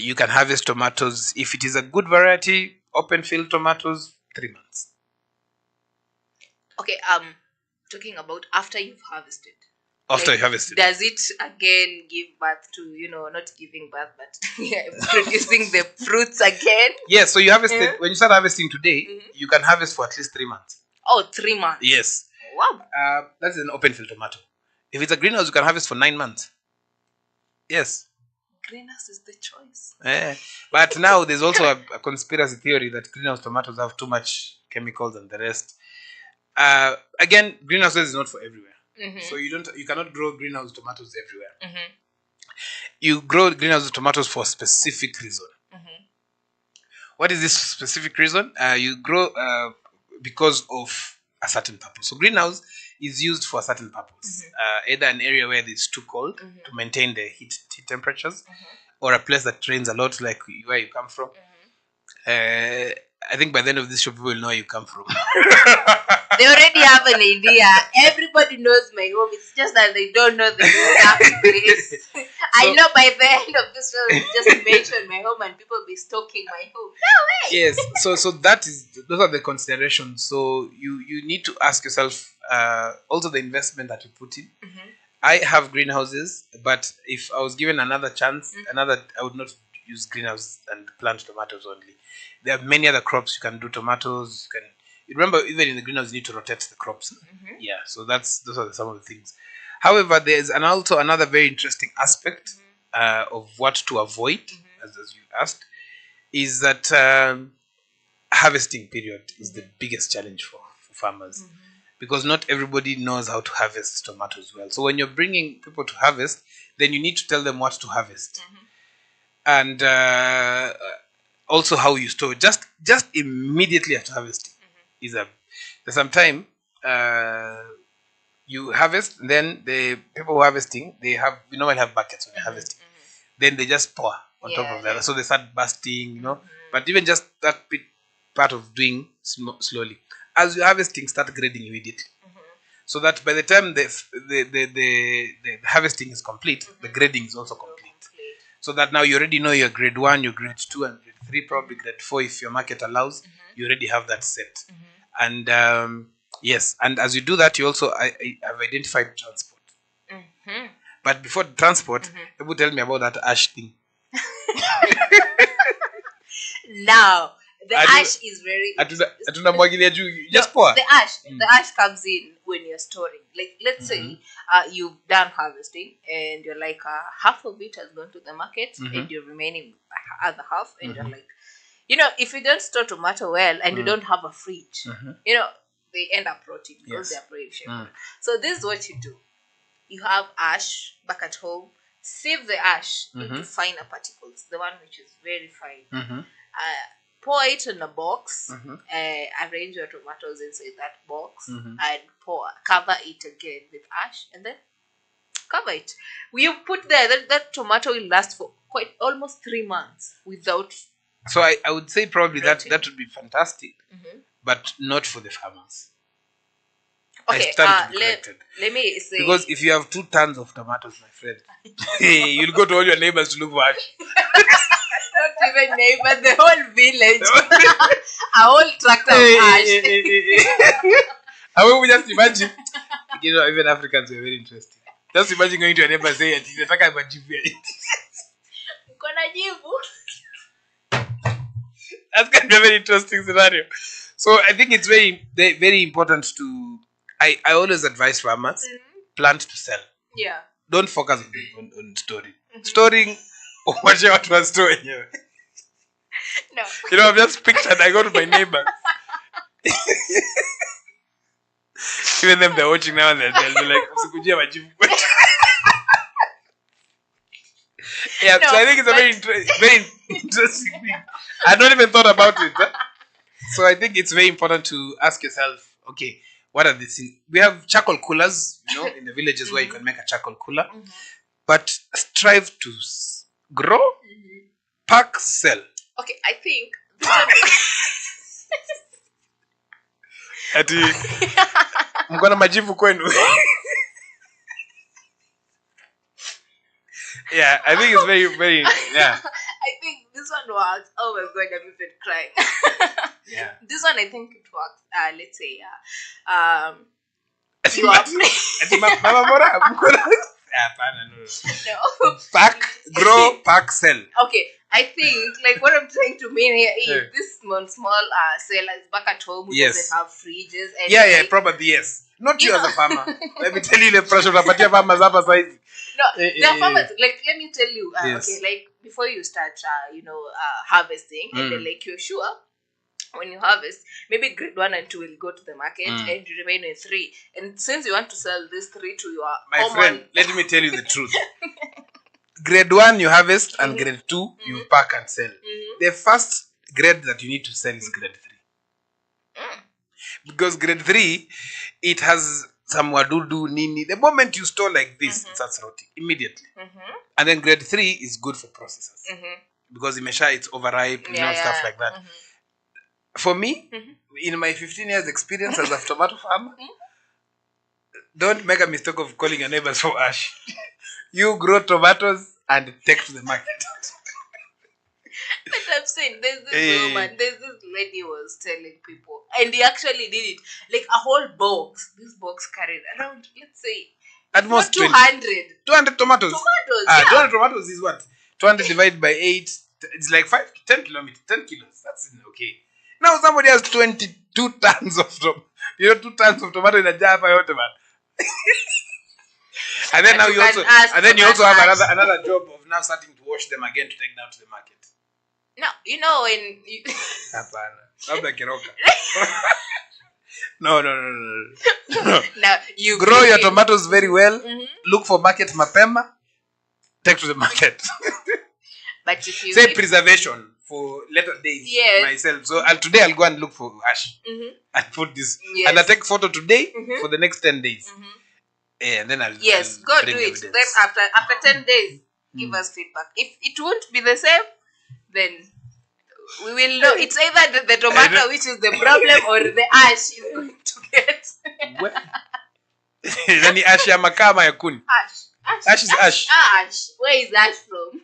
you can harvest tomatoes. If it is a good variety, open field tomatoes, 3 months. Okay, talking about after you've harvested. After you harvested, does it again give birth to, not giving birth, but producing the fruits again? Yes, so you harvested, when you start harvesting today, you can harvest for at least 3 months. Oh, 3 months. Yes. Wow. That's an open field tomato. If it's a greenhouse, you can harvest for 9 months. Yes. Greenhouse is the choice. But now there's also a conspiracy theory that greenhouse tomatoes have too much chemicals and the rest. Again, greenhouses is not for everywhere. So you cannot grow greenhouse tomatoes everywhere. You grow greenhouse tomatoes for a specific reason. What is this specific reason? You grow because of a certain purpose. So greenhouse is used for a certain purpose. Either an area where it's too cold to maintain the heat temperatures, or a place that rains a lot, like where you come from. I think by the end of this show, people will know where you come from. They already have an idea. Everybody knows my home. It's just that they don't know the exact place. I know by the end of this show, just mention my home and people will be stalking my home. No way. Yes. So those are the considerations. So you need to ask yourself also the investment that you put in. I have greenhouses, but if I was given another chance, I would not use greenhouse and plant tomatoes only. There are many other crops you can do. Tomatoes, you remember, even in the greenhouse, you need to rotate the crops. Yeah, so those are some of the things. However, there's also another very interesting aspect of what to avoid, as you asked, is that harvesting period is the biggest challenge for farmers, because not everybody knows how to harvest tomatoes well. So when you're bringing people to harvest, then you need to tell them what to harvest, and also how you store. Just immediately after harvesting there's some time you harvest, and then the people who are harvesting, we normally have buckets when they're harvesting. Then they just pour on top of that, so they start bursting, But even just that part of doing slowly, as you're harvesting, start grading immediately, so that by the time the harvesting is complete, the grading is also complete. So that now you already know your grade 1, your grade 2, and grade 3, probably grade 4 if your market allows. You already have that set. And yes, and as you do that, you also have identified transport. But before the transport, people tell me about that ash thing. Now, the ash is very... Just pour. The ash comes in when you're storing. Like, let's say you've done harvesting and you're like, half of it has gone to the market and you're remaining other half, and you're like, if you don't store tomato well and you don't have a fridge, they end up rotting because they're perishable. So this is what you do. You have ash back at home. Sieve the ash into finer particles, the one which is very fine. Pour it in a box, arrange your tomatoes inside that box, and cover it again with ash, and then cover it. You put there, that tomato will last for quite almost 3 months without. So I would say probably that Renting. that would be fantastic, but not for the farmers. I Okay, stand to be corrected. let me say. Because if you have 2 tons of tomatoes, my friend, you'll go to all your neighbors to look for ash. Not even neighbor, the whole village. A whole tractor of ash. I will just imagine. Even Africans were very interesting. Just imagine going to your neighbor and saying, "Nataka majibu ya it." Mkona jibu. That's going to be a very interesting scenario. So I think it's very important to. I always advise farmers plant to sell. Yeah. Don't focus on storing. Storing, watch out for storing. No. I've just pictured. I go to my neighbors. Even them, they're watching now and then. They'll be like, "Usikujia majibu." Yeah, No, so I think it's a very interesting thing. I don't even thought about it. So I think it's very important to ask yourself, okay, what are these things? We have charcoal coolers, in the villages where you can make a charcoal cooler. But strive to grow, pack, sell. Okay, I think. Ati mko na majibu kwenu. Yeah, I think it's very yeah. I think this one works. Oh my god, I'm even crying. Yeah. This one I think it works. Let's say Ati you are mama bora mko na hapana no. no. Pack, grow, pack, sell. Okay, I think like what I'm trying to mean here is Yeah. this small sellers back at home who Yes. doesn't have fridges and Yeah, like, probably yes. Not you You as a know. farmer. Let me tell you the pressure utapatia farmers hapa saizi. no, there are farmers like let me tell you Yes. okay, like before you start harvesting and then like you're sure when you harvest maybe grade 1 and 2 will go to the market and you remain with 3, and since you want to sell these 3 to your My common friend, let me tell you the truth. Grade 1 you harvest and grade 2 you pack and sell. The first grade that you need to sell is grade 3. Because grade 3 it has some wadudu nini. The moment you store like this, it starts rotting immediately. And then grade 3 is good for processors. Because it's overripe, stuff like that. For me, in my 15 years experience as a tomato farmer, don't make a mistake of calling your neighbors for ash. You grow tomatoes and take to the market. But I'm saying there's this lady who was telling people, and he actually did it like a whole box. This box carried around, let's say, At most 200 200 tomatoes. tomatoes. 200 tomatoes is what? 200 divided by 8. It's like 5 to 10 kilometers, 10 kilos. That's okay. Now somebody has 22 tons of 2 tons of tomato in a jar for yote man. And then now you also have another job of now starting to wash them again to take down to the market. No, when you Hapana. Labda kiroka. No. now you Grow your tomatoes very well. Look for market mapema. Take to the market. But if you Say preservation for later days. Yes. Myself. So today I'll go and look for ash and put this. Yes. And I take photo today for the next 10 days. And then I'll go bring do it. evidence. Then after 10 days, give us feedback. If it won't be the same, then we will know. It's either the tomato which is the problem or the ash is going to get. Nani ash ya makaa ama ya kuni? Ash is ash. Ash. Where is ash from?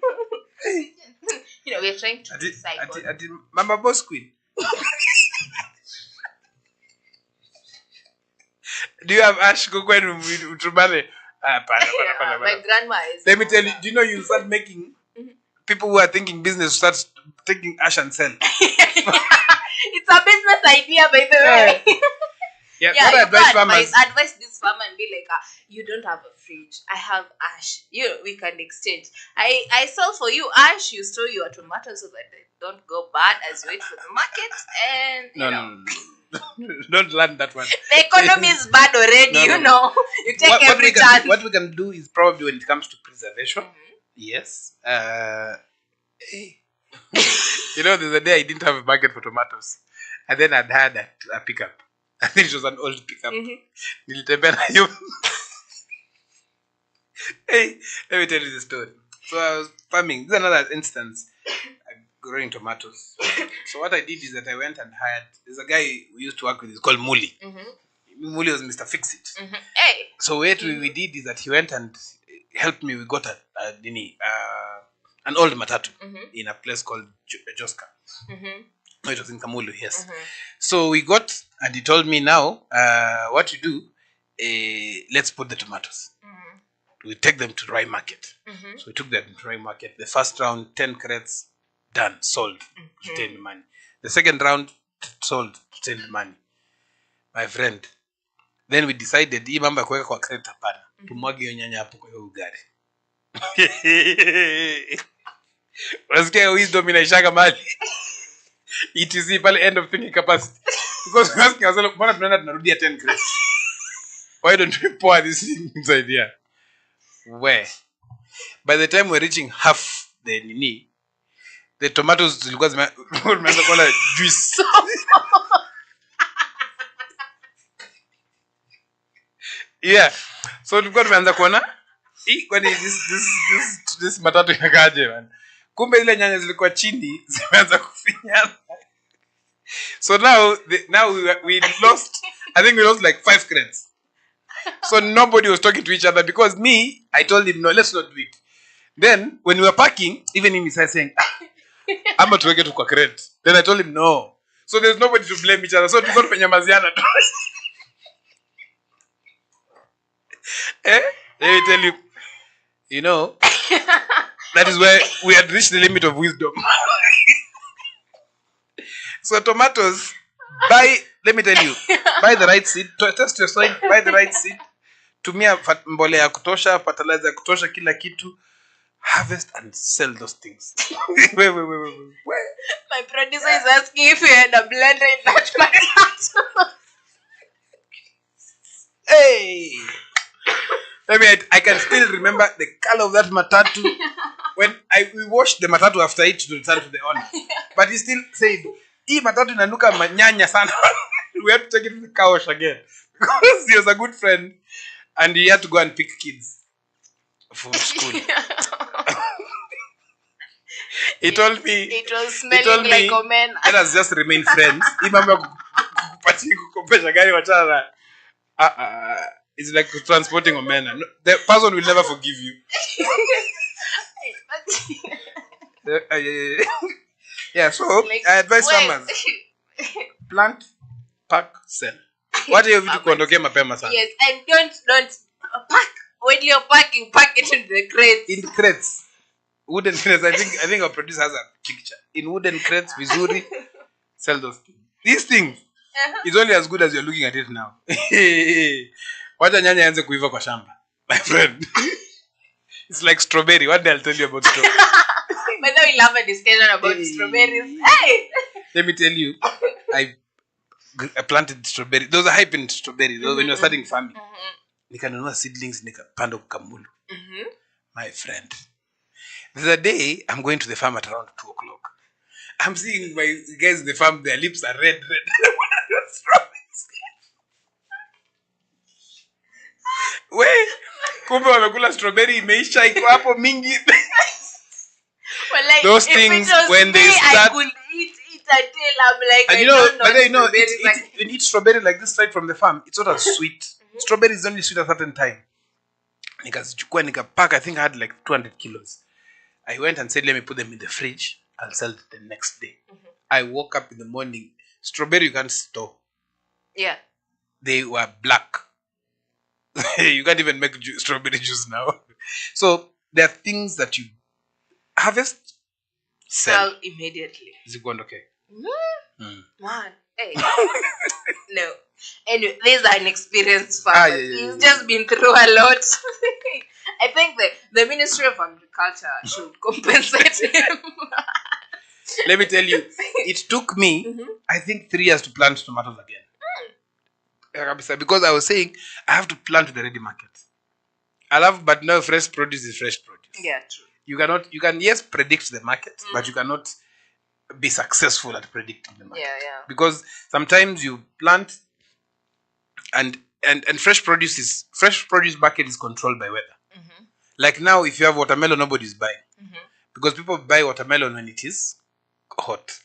We're trying to decide. Ati Mama Boss Queen. Do you have ash kukwenu utumane? My grandma is. Let me tell you, do you know you start making people who are thinking business start taking ash and sell? It's a business idea, by the way. Yeah, what advise this farmer and be like, you don't have a fridge. I have ash. We can exchange. I sell for you ash. You store your tomatoes so that they don't go bad as you wait for the market. And No. Don't learn that one. The economy is bad already. No. You take every chance. What we can do is probably when it comes to preservation. Yes. There's a day I didn't have a market for tomatoes, and then I'd had a pickup. I think it was an old pickup. Nilitembea nayo. Hey, let me tell you the story. So I was farming. This is another instance. I'm growing tomatoes. So what I did is that I went and hired. There's a guy we used to work with. He's called Muli. Muli was Mr. Fix It. Hey. So what we did is that he went and helped me. We got an old matatu in a place called Joska. No, it was in Kamulu, yes. So we got, and he told me now, what you do, let's put the tomatoes. We take them to Rai Market. So we took them to Rai Market. The first round, 10 crates, done, sold, retained money. The second round, sold, retained money. My friend. Then we decided, hii mambo ya kuweka kwa crate hapana. Tumwage hiyo nyanya hapo kwa hiyo ugari. Unasikia wisdom inaishaga mali. ETC pale end of thinking capacity. Because we're asking ourselves, mbona tunaenda tunarudia 10 crates? Why don't we pour this thing inside here? Where? By the time we're reaching half the tomatoes zilikuwa zimeanza kuwa juice. Yeah. So tulikuwa tumeanza kuona kwani this matatu yakaje man. Kumbe ile nyanya zilikuwa chini zimeanza kufinyana. So now we lost, I think we lost like 5 crates. So nobody was talking to each other because I told him, no, let's not do it. Then when we were packing, even him started saying, I'm not going to get to crate. Then I told him, no. So there's nobody to blame each other. So we got penyamaziana. Let me tell you, that is where we had reached the limit of wisdom. So tomatoes, let me tell you, buy the right seed, test your soil, buy the right seed, tumia mbolea ya kutosha, fertilizer ya kutosha, kila kitu, harvest and sell those things. Wait. My producer is asking if you had a blender in that matatu. Hey! I can still remember the color of that matatu. When we washed the matatu after it to return to the owner. But he still said, hii matatu inanuka manyanya sana. We had to take it to the car wash again. Because he was a good friend. And he had to go and pick kids from school. He told me, it was smelling like omena. Let us just remain friends. It's like transporting omena. No, the person will never forgive you. Yeah, so I advise farmers. Plant, pack, sell. What do you do kuondokea mapema sana? Yes, and don't pack. When you're packing, pack it in the crates. In crates. Wooden crates. I think our producer has a picture. In wooden crates, vizuri, sell those things. These things is only as good as you're looking at it now. Wacha nyanya yanze kuiva kwa shamba. My friend. It's like strawberry. One day I'll tell you about strawberry. But then we'll have a discussion about strawberries. Hey! Let me tell you, I planted strawberry. There was a hype in strawberry when you were starting farming. Nikanunua seedlings nikapanda Kamulu. My friend. There's a day I'm going to the farm at around 2 o'clock. I'm seeing my guys in the farm, their lips are red. Wait, kumbe wamekula strawberry imeisha iko hapo mingi. Well, like, those things when they start, I could eat until I'm like, and when you eat strawberry like this right from the farm, it's not as sweet. Strawberry is only sweet at a certain time. Nikazichukua nikapaka, I think I had like 200 kilos. I went and said, let me put them in the fridge. I'll sell it the next day. I woke up in the morning. Strawberry you can't store. Yeah. They were black. You can't even make strawberry juice now. So there are things that you harvest, sell immediately. Is it going okay? Man, hey. No. Anyway, this is an experienced farmer. He's just been through a lot. I think the Ministry of Agriculture should compensate him. Let me tell you, it took me, I think, 3 years to plant tomatoes again. Because I was saying, I have to plant to the ready market. But now fresh produce is fresh produce. Yeah, true. You can yes predict the market, but you cannot be successful at predicting the market. Yeah. Because sometimes you plant and fresh produce market is controlled by weather. Like now, if you have watermelon, nobody's buying. Because people buy watermelon when it is hot.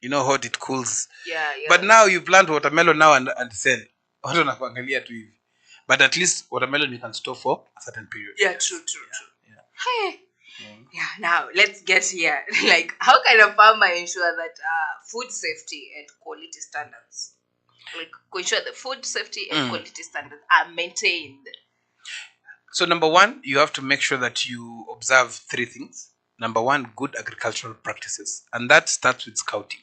You know, hot, it cools. Yeah. But now you plant watermelon now and sell. Watu wanakuangalia tu hivi. But at least watermelon you can store for a certain period. Yeah, true. Hey. Yeah, now let's get here. Like, how can a farmer ensure that food safety and quality standards, like, ensure the food safety and quality standards are maintained? So number one, you have to make sure that you observe three things. Number one, good agricultural practices, and that starts with scouting.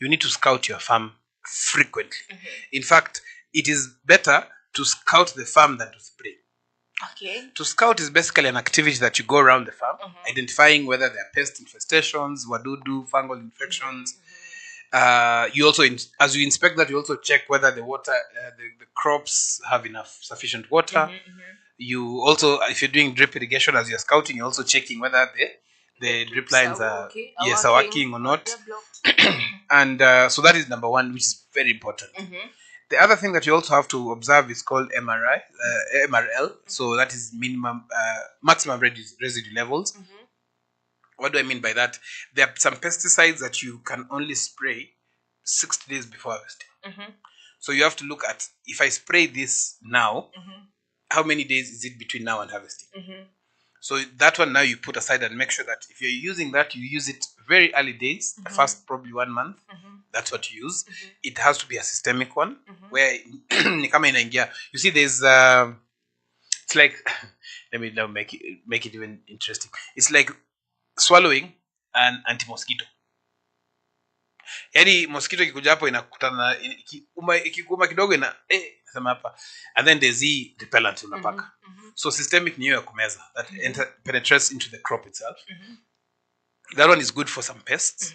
You need to scout your farm frequently. In fact, it is better to scout the farm than to spray. Okay. To scout is basically an activity that you go around the farm, identifying whether there are pest infestations, wadudu, fungal infections. You also, as you inspect that, you also check whether the water, the crops have sufficient water. You also, if you're doing drip irrigation as you're scouting, you're also checking whether the drip lines are working or not. And so that is number one, which is very important. The other thing that you also have to observe is called MRL. So that is maximum residue levels. What do I mean by that? There are some pesticides that you can only spray 60 days before harvesting. So you have to look at, if I spray this now, how many days is it between now and harvesting? So that one now you put aside and make sure that if you're using that, you use it very early days, the first probably 1 month. That's what you use. It has to be a systemic one where you see there's it's like, let me now make it even interesting. It's like swallowing an anti-mosquito. Yani mosquito ikikuja hapo inakutana ikikuuma kidogo nasema hapa, and then there's the repellent unapaka. So systemic ni hiyo ya kumeza that penetrates into the crop itself. That one is good for some pests.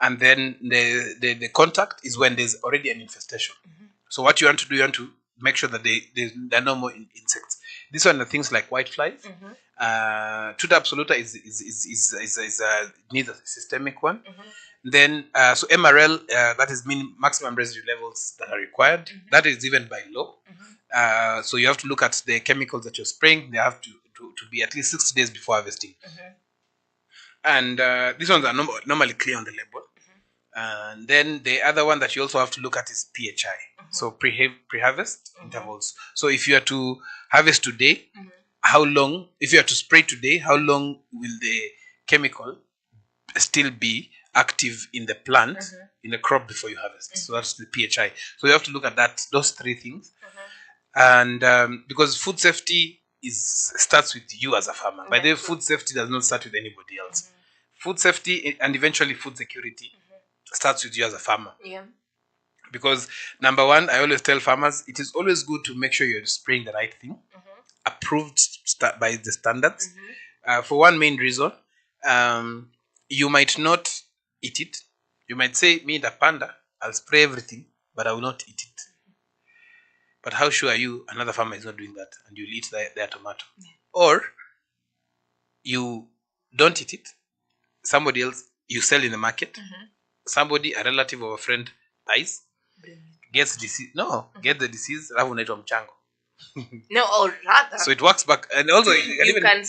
And then the contact is when there's already an infestation. So what you want to do, you want to make sure that there are no more insects. These are the things like whiteflies. Tuta absoluta needs a systemic one. Then so MRL, that is maximum residue levels that are required. That is even by law. So you have to look at the chemicals that you're spraying. They have to be at least 60 days before harvesting. And these ones are normally clear on the label. And then the other one that you also have to look at is PHI. So pre-harvest intervals. So if you are to harvest today, how long, if you are to spray today, how long will the chemical still be active in the plant, in the crop before you harvest? So that's the PHI. So you have to look at those three things. And because food safety starts with you as a farmer. By the way, food safety does not start with anybody else. Food safety and eventually food security starts with you as a farmer. Because number one, I always tell farmers, it is always good to make sure you're spraying the right thing, approved by the standards. For one main reason, you might not eat it. You might say, me the panda, I'll spray everything, but I will not eat it. But how sure are you another farmer is not doing that and you'll eat their tomato? Or you don't eat it, somebody else, you sell in the market, somebody, a relative or a friend dies, gets disease. Get the disease, No, or rather. So it works back. And also, you can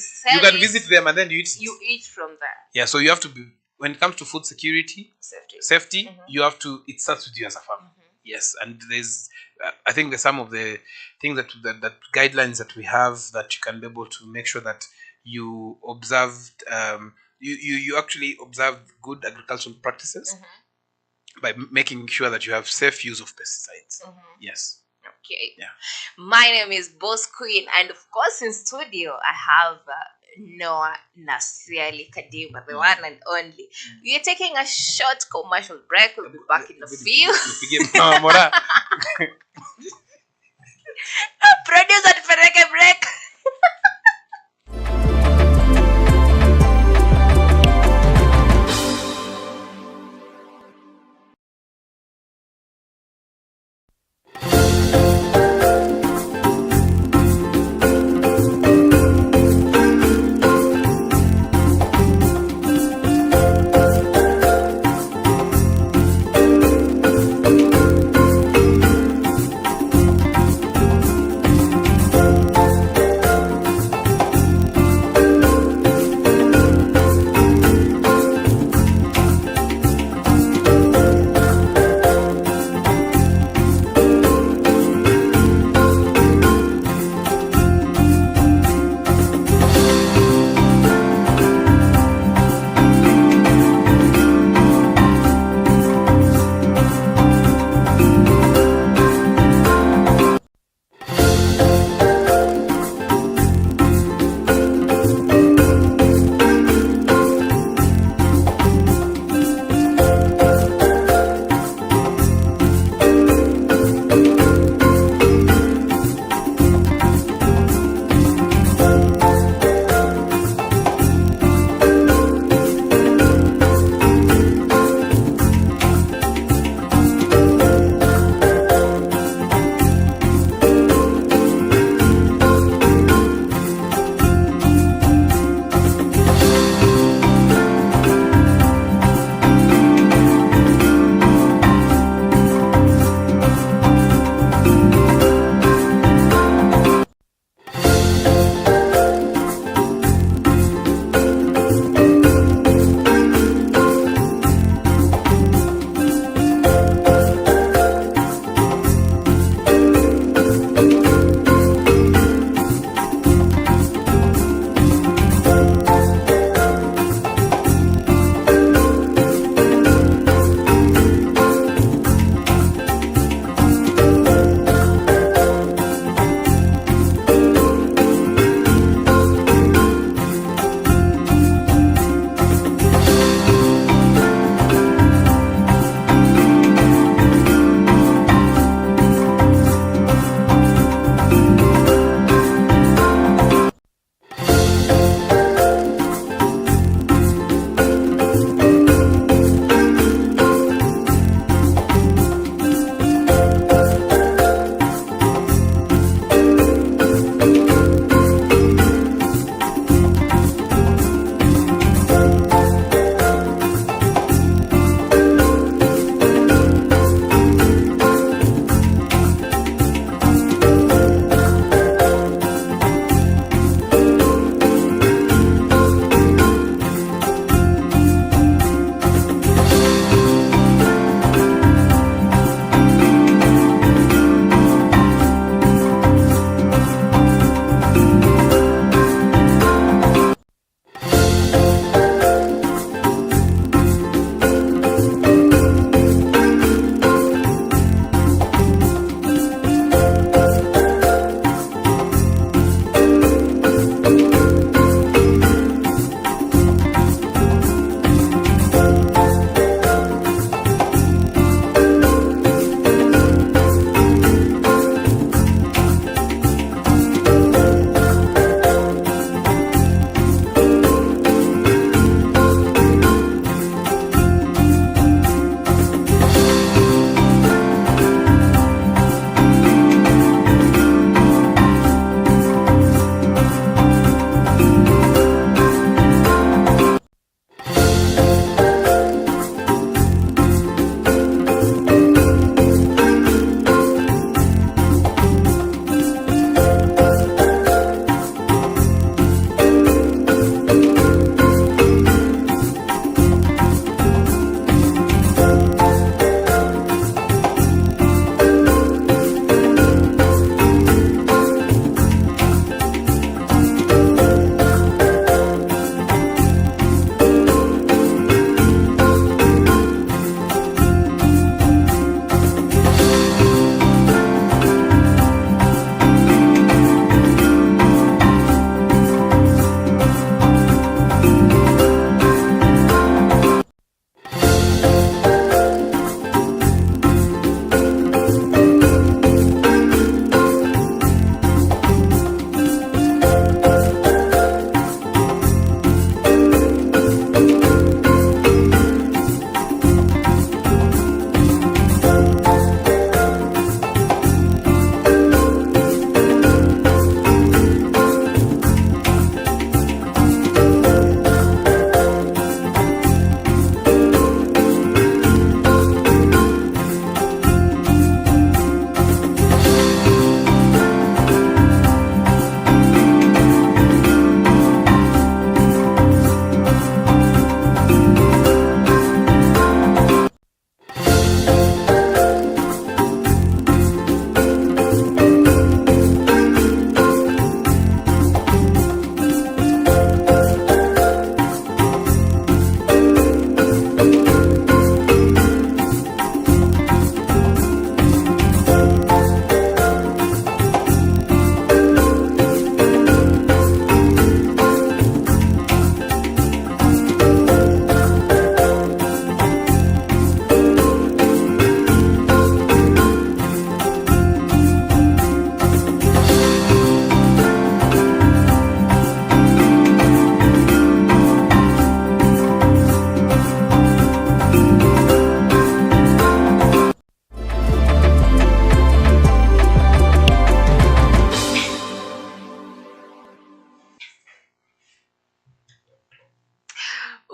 visit them and then you eat from there. Yeah, so you have to be, when it comes to food security, safety, you have to, it starts with you as a farmer. Yes, and there's, I think there's some of the things that guidelines that we have that you can be able to make sure that you observed, you actually observe good agricultural practices by making sure that you have safe use of pesticides. Yes. Okay. Yeah. My name is Boss Queen, and of course in studio I have Noah Nasiali Kadima, the one and only. We are taking a short commercial break. We'll be back in a few. Producer Fereke break.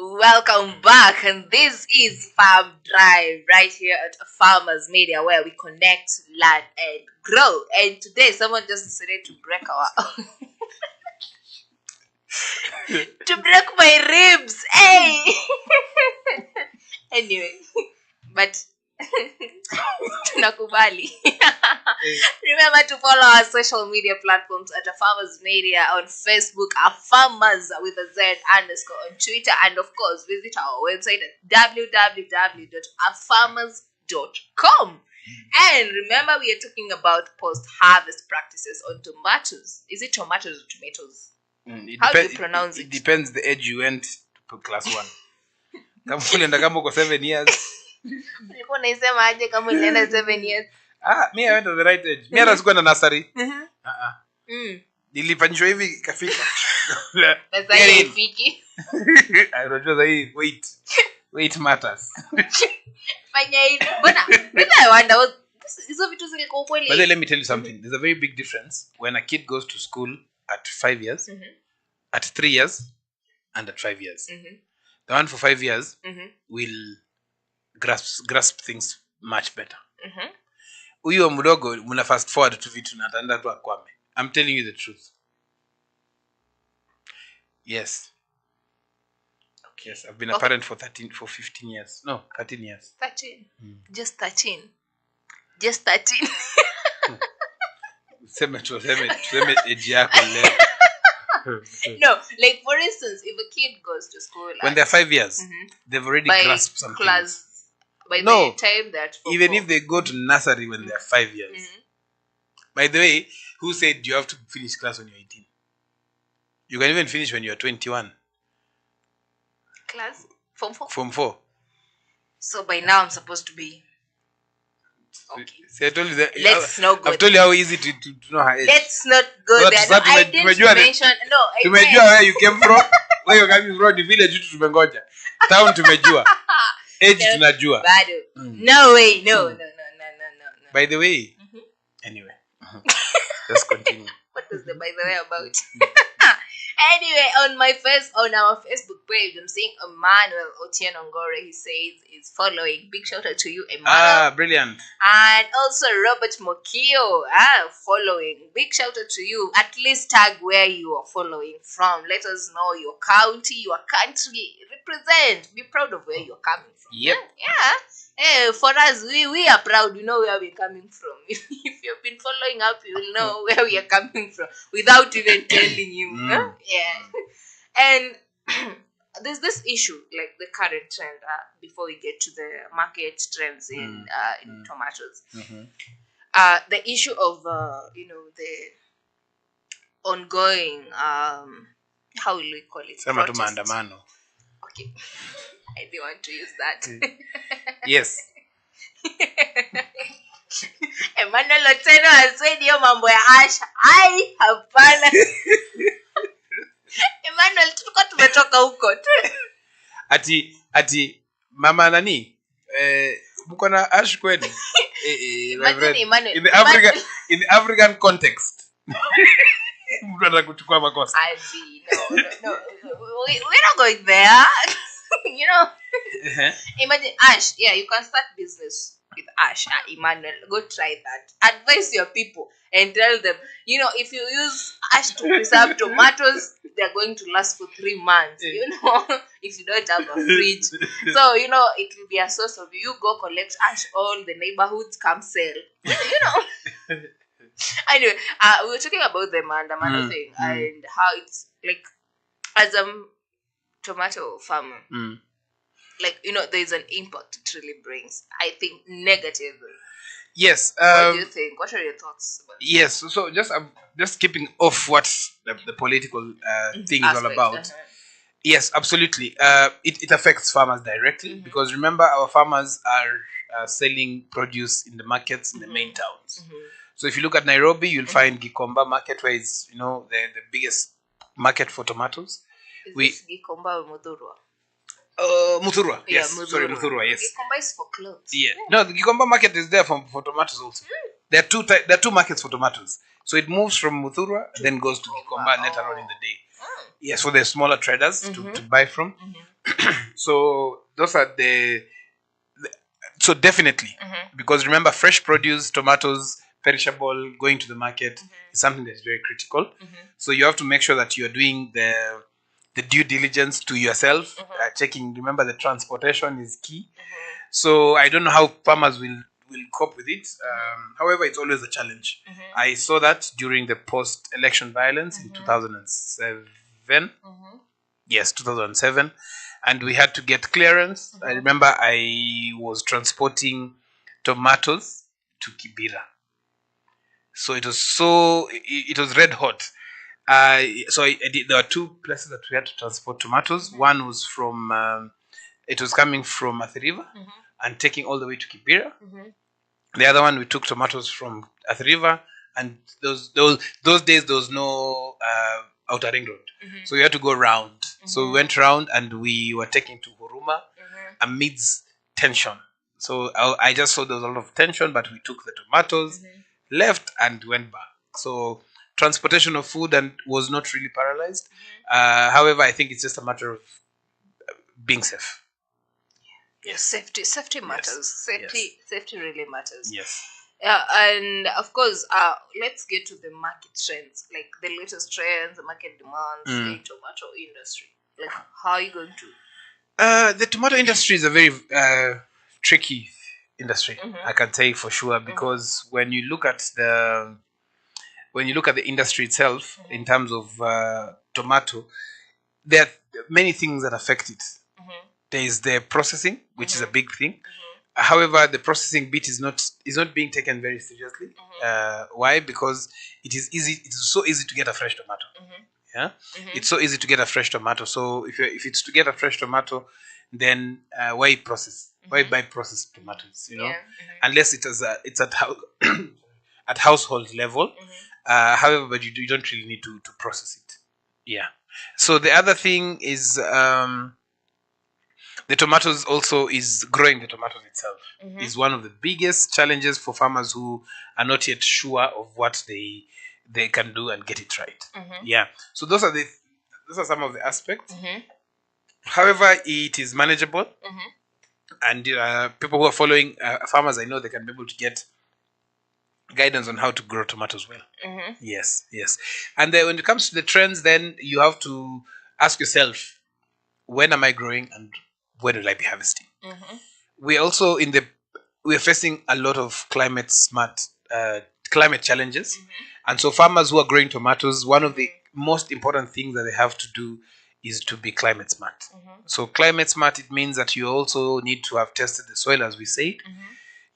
Welcome back, and this is Farm Drive right here at Farmers Media, where we connect, learn, and grow. And today, someone just decided to break our to break my ribs. Hey. Anyway, but tunakubali. Remember to follow our social media platforms at Farmers Media on Facebook, Farmers with a Z _ on Twitter, and of course visit our website at www.farmers.com. And remember, we are talking about post-harvest practices on tomatoes. Is it tomatoes or tomatoes? How do you pronounce it? It depends the age you went to class 1. Kama uko 7 years. Nilikuwa naisema aje kama nilienda 7 years? Me I went at the right age. Me hata sikuwa na nursery. Nilifanyishwa hivi kafika. Sasa ifiki. Unajua zaidi weight matters. Fanya hivi. Bwana, I wonder hizo vitu zilikuwa kweli. But let me tell you something. There's a very big difference when a kid goes to school at 5 years, at 3 years, and at 5 years. The one for 5 years will grasp things much better. Huyo mdogo muna fast forward to vitu na ataenda tu akwame. I'm telling you the truth. Yes. Okay. Yes, I've been a parent for 15 years. No, 13 years. 13. Just 13. Just 13. Seme age yako leo. No, like for instance, if a kid goes to school when they're 5 years, they've already grasped something. By the time that even if they go to nursery when they're 5 years. By the way, who said you have to finish class when you're 18? You can even finish when you're 21. Class? Form 4? Form 4. So by now I'm supposed to be... Okay. See, I told you that. Let's not go I've told you how easy to know her age. Let's not go there. No, I didn't mention... No, I tumejua where you came from. Where you're coming from. The village tu tumengoja. Town tumejua. Age tunajua. No way. No. By the way. Anyway. Let's continue. What was the by the way about? Anyway, on our Facebook page, I'm seeing Emmanuel Otieno Ngore. He says he's following. Big shout out to you, Emmanuel. Brilliant. And also Robert Mokio, following. Big shout out to you. At least tag where you are following from. Let us know your county, your country. Represent. Be proud of where you're coming from. Yep. Yeah. Hey, for us, we are proud. We know where we're coming from. If you've been following up, you will know where we are coming from without even telling you. Yeah. And there's this issue, like the current trend, before we get to the market trends in tomatoes. The issue of, the ongoing, how will we call it? Sema tu maandamano. Okay. I didn't want to use that. Yes. Emmanuel Otieno has said hiyo mambo ya Asha. Ai, hapana. Emmanuel, tulikuwa tumetoka huko tu. Ati mama nani? Mko na Ash kweli? Emmanuel. In the African context. Mtu atakuchukua makosa. No. We're not going there. Imagine Ash. Yeah, you can start business with Ash. Emmanuel, go try that. Advise your people and tell them, if you use Ash to preserve tomatoes, they're going to last for 3 months. If you don't have a fridge. So, it will be a source of you go collect Ash, all the neighborhoods come sell. Anyway, we were talking about the mandamano thing and how it's like, as a tomato farmer, there's an impact it really brings. I think negative. Yes. What do you think? What are your thoughts about yes. So just keeping off what the political thing is all about. Yes, absolutely. It affects farmers directly because remember our farmers are selling produce in the markets in the main towns. So if you look at Nairobi, you'll find Gikomba market where it's the biggest market for tomatoes. Is this Gikomba or Muthurwa? Muthurwa. Yes. Muthurwa. Sorry, Muthurwa. Yes. Gikomba is for clothes. Yeah. No, the Gikomba market is there for tomatoes also. There are two markets for tomatoes. So it moves from Muthurwa, then goes to Gikomba later on in the day. Yes, for the smaller traders to buy from. So those are so definitely, because remember, fresh produce, tomatoes, perishable, going to the market is something that's very critical. So you have to make sure that you are doing the due diligence to yourself, checking. Remember, the transportation is key. So I don't know how farmers will cope with it. However, it's always a challenge. I saw that during the post-election violence in 2007. Yes, 2007, and we had to get clearance. I remember I was transporting tomatoes to Kibera, so it was red hot. There were two places that we had to transport tomatoes. One was from it was coming from Athi River and taking all the way to Kibera. The other one, we took tomatoes from Athi River, and those days there was no outer ring road, so we had to go round. So we went round and we were taking to Huruma amidst tension. So I just saw there was a lot of tension, but we took the tomatoes, left, and went back. So transportation of food and was not really paralyzed. However, I think it's just a matter of being safe. Yes, safety matters. Yes. Safety really matters. Yes. Yeah, and of course, let's get to the market trends, like the latest trends, the market demands in tomato industry. Like, how are you going to? The tomato industry is a very tricky industry. I can say for sure, because when you look at the industry itself in terms of tomato, there are many things that affect it. There is the processing, which is a big thing. However, the processing bit is not being taken very seriously. Why? Because it is easy. It's so easy to get a fresh tomato. Yeah, it's so easy to get a fresh tomato. So if it's to get a fresh tomato, then why process? Why buy processed tomatoes? Unless it's at at household level. However, but you don't really need to process it. Yeah. So the other thing is the tomatoes also is growing the tomatoes itself is one of the biggest challenges for farmers who are not yet sure of what they can do and get it right. Yeah. So those are some of the aspects. However, it is manageable, and people who are following farmers, I know they can be able to get guidance on how to grow tomatoes well. Yes. And then when it comes to the trends, then you have to ask yourself, when am I growing and when will I be harvesting? We also we're facing a lot of climate challenges, and so farmers who are growing tomatoes, one of the most important things that they have to do is to be climate smart. So climate smart, it means that you also need to have tested the soil, as we said.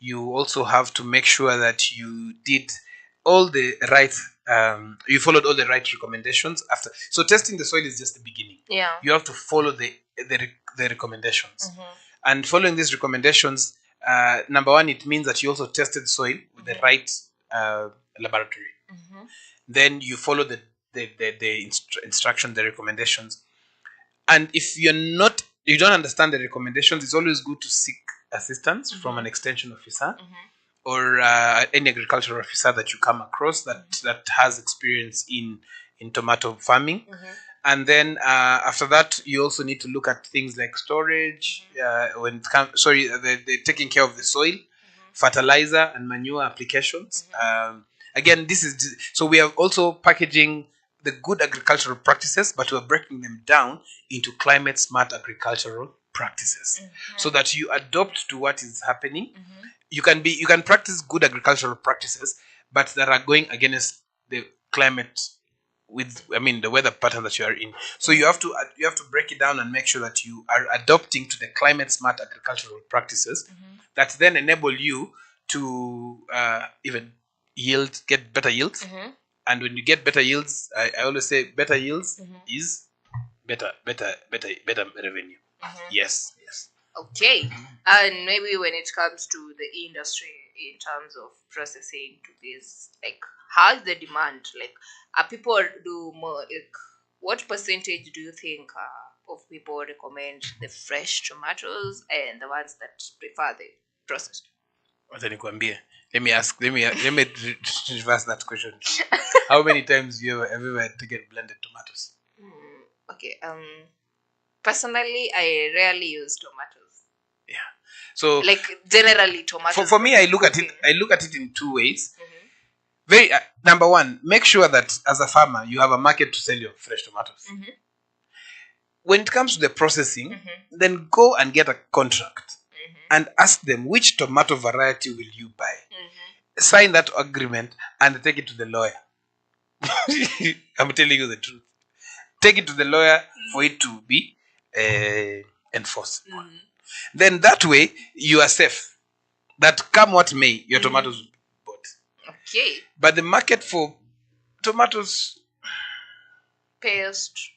You also have to make sure that you did all the right you followed all the right recommendations after. So testing the soil is just the beginning. You have to follow the recommendations, and following these recommendations, number one, it means that you also tested soil with the right laboratory. Then you follow the instruction, the recommendations. And if you don't understand the recommendations, it's always good to seek assistance from an extension officer or any agricultural officer that you come across that has experience in tomato farming. And then after that, you also need to look at things like storage, when it comes, the taking care of the soil, fertilizer and manure applications. Again, so we are also packaging the good agricultural practices, but we're breaking them down into climate smart agricultural practices, so that you adopt to what is happening. You can practice good agricultural practices, but that are going against the climate the weather pattern that you are in. So you have to break it down and make sure that you are adopting to the climate smart agricultural practices that then enable you to even get better yields. And when you get better yields, I always say better yields is better revenue. Yes. Okay. And maybe when it comes to the industry in terms of processing to this, like, how's the demand? Like, are people do more, like, what percentage do you think of people recommend the fresh tomatoes and the ones that prefer the processed? Let me reverse that question. How many times have you ever had to get blended tomatoes? Okay. Personally, I rarely use tomatoes. Yeah. So Like generally tomatoes. for me, I look at it in two ways. Very number one, make sure that as a farmer you have a market to sell your fresh tomatoes. When it comes to the processing, then go and get a contract and ask them which tomato variety will you buy. Sign that agreement and take it to the lawyer. I'm telling you the truth. Take it to the lawyer for it to be enforced. Then that way you are safe. That come what may, your tomatoes will be bought. Okay. But the market for tomatoes, Paste.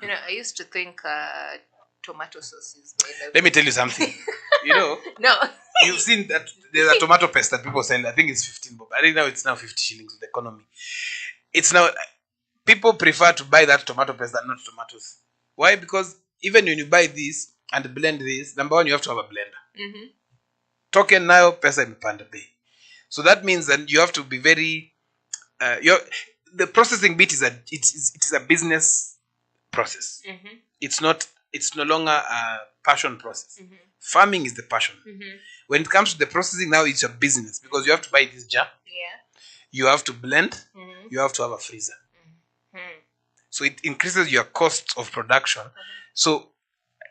I used to think tomato sauce is made of. let me tell you something. No. You've seen that there's a tomato paste that people sell. I think it's 15 bob. I think now it's now 50 shillings with the economy. It's now people prefer to buy that tomato paste than not tomatoes. Why? Because even when you buy this and blend this, number one, you have to have a blender. Token now pesa imepanda bei. So that means that you have to be very the processing bit is it is a business process. It's no longer a passion process. Farming is the passion. When it comes to the processing, now it's a business because you have to buy this jar. You have to blend. You have to have a freezer. So it increases your costs of production. So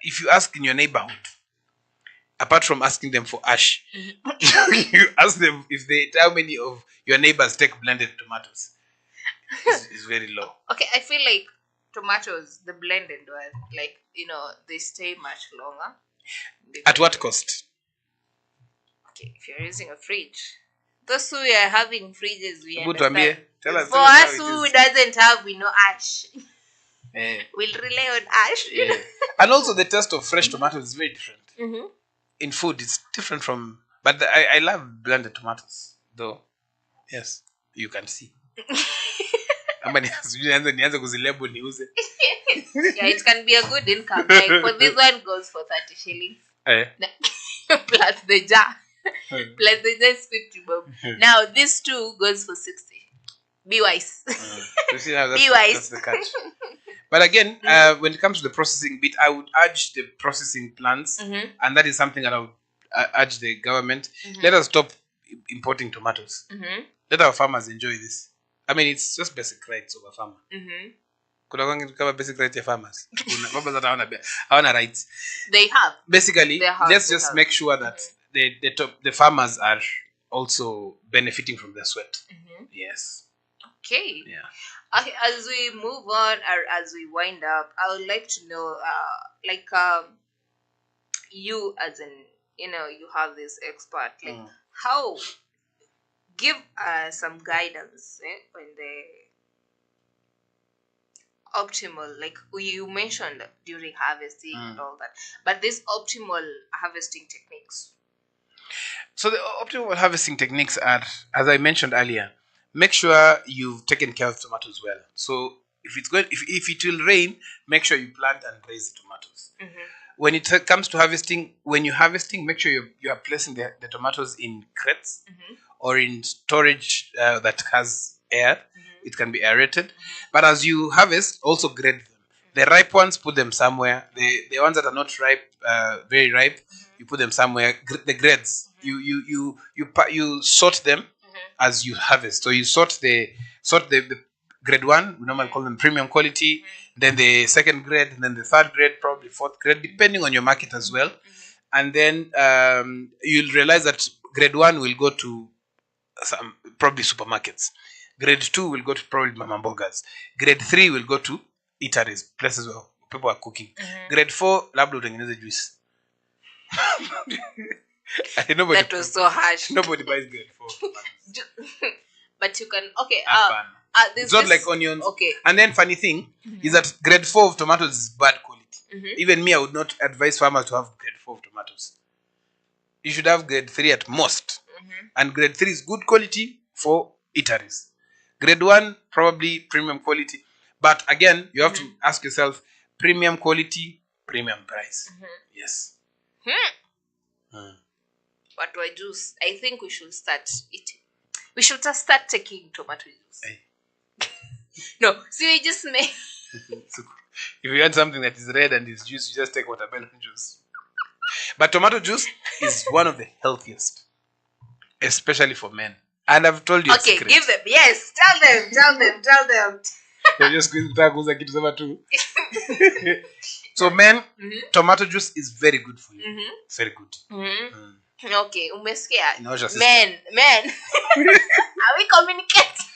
if you ask in your neighborhood, apart from asking them for ash, you ask them how many of your neighbors take blended tomatoes. It's very low. Okay, I feel like tomatoes, the blended one, like, they stay much longer. At what cost? Okay, if you're using a fridge. Those who are having fridges, we Good understand. Tell us For how us it who is. doesn't have, ash. Eh. We'll rely on ash. Yeah. And also the taste of fresh tomatoes is very different. In food, it's different from... But I love blended tomatoes, though. Yes, you can see. Ama nianze kuzilabel niuze. Yeah, it can be a good income. Like, for this one goes for 30 shillings. Plus the jar. Plus the jar is 50 bob. Now, this two goes for 60. Be wise. You see now, Be wise. that's the catch. But again, when it comes to the processing bit, I would urge the processing plants, and that is something that I would urge the government. Let us stop importing tomatoes. Let our farmers enjoy this. I mean, it's just basic rights of a farmer. Kuna kama basic rights of farmers. Farmers that hawana rights. They have. Basically, let's just have. make sure that the farmers are also benefiting from their sweat. Yes. Okay. Yeah. Okay, as we move on or as we wind up, I would like to know, you as in, you have this expert, how, give some guidance on the optimal, like you mentioned during harvesting and all that, but these optimal harvesting techniques. So the optimal harvesting techniques are, as I mentioned earlier, make sure you've taken care of tomatoes well. So if it will rain, make sure you plant and raise the tomatoes. When it comes to harvesting, when you're harvesting, make sure you are placing the tomatoes in crates or in storage that has air. It can be aerated. But as you harvest, also grade them. The ripe ones, put them somewhere. The ones that are not ripe, very ripe, you put them somewhere. The grades, you sort them as you harvest. So you sort the grade one. We normally call them premium quality. Then the second grade, and then the third grade, probably fourth grade, depending on your market as well. And then you'll realize that grade one will go to some probably supermarkets. Grade 2 will go to probably mama mbogas. Grade 3 will go to eateries, places where people are cooking. Grade 4, labda utengeneze juice. That was so harsh. Nobody buys grade 4. But you can, okay. It's not like onions. Okay. And then funny thing is that grade 4 of tomatoes is bad quality. Even me, I would not advise farmers to have grade 4 of tomatoes. You should have grade 3 at most. And grade 3 is good quality for eateries. Grade 1, probably premium quality. But again, you have to ask yourself, premium quality, premium price. Yes. What do I do? I think we should start eating. We should just start taking tomato juice. No, see, we just make... If you want something that is red and is juice, you just take watermelon juice. But tomato juice is one of the healthiest, especially for men. And I've told you a Okay, secret. give them. Yes, tell them. So just kuuza kitu sema tu. So men, tomato juice is very good for you. Very good. Okay, umesikia? Inaosha system. Men. Are we communicating?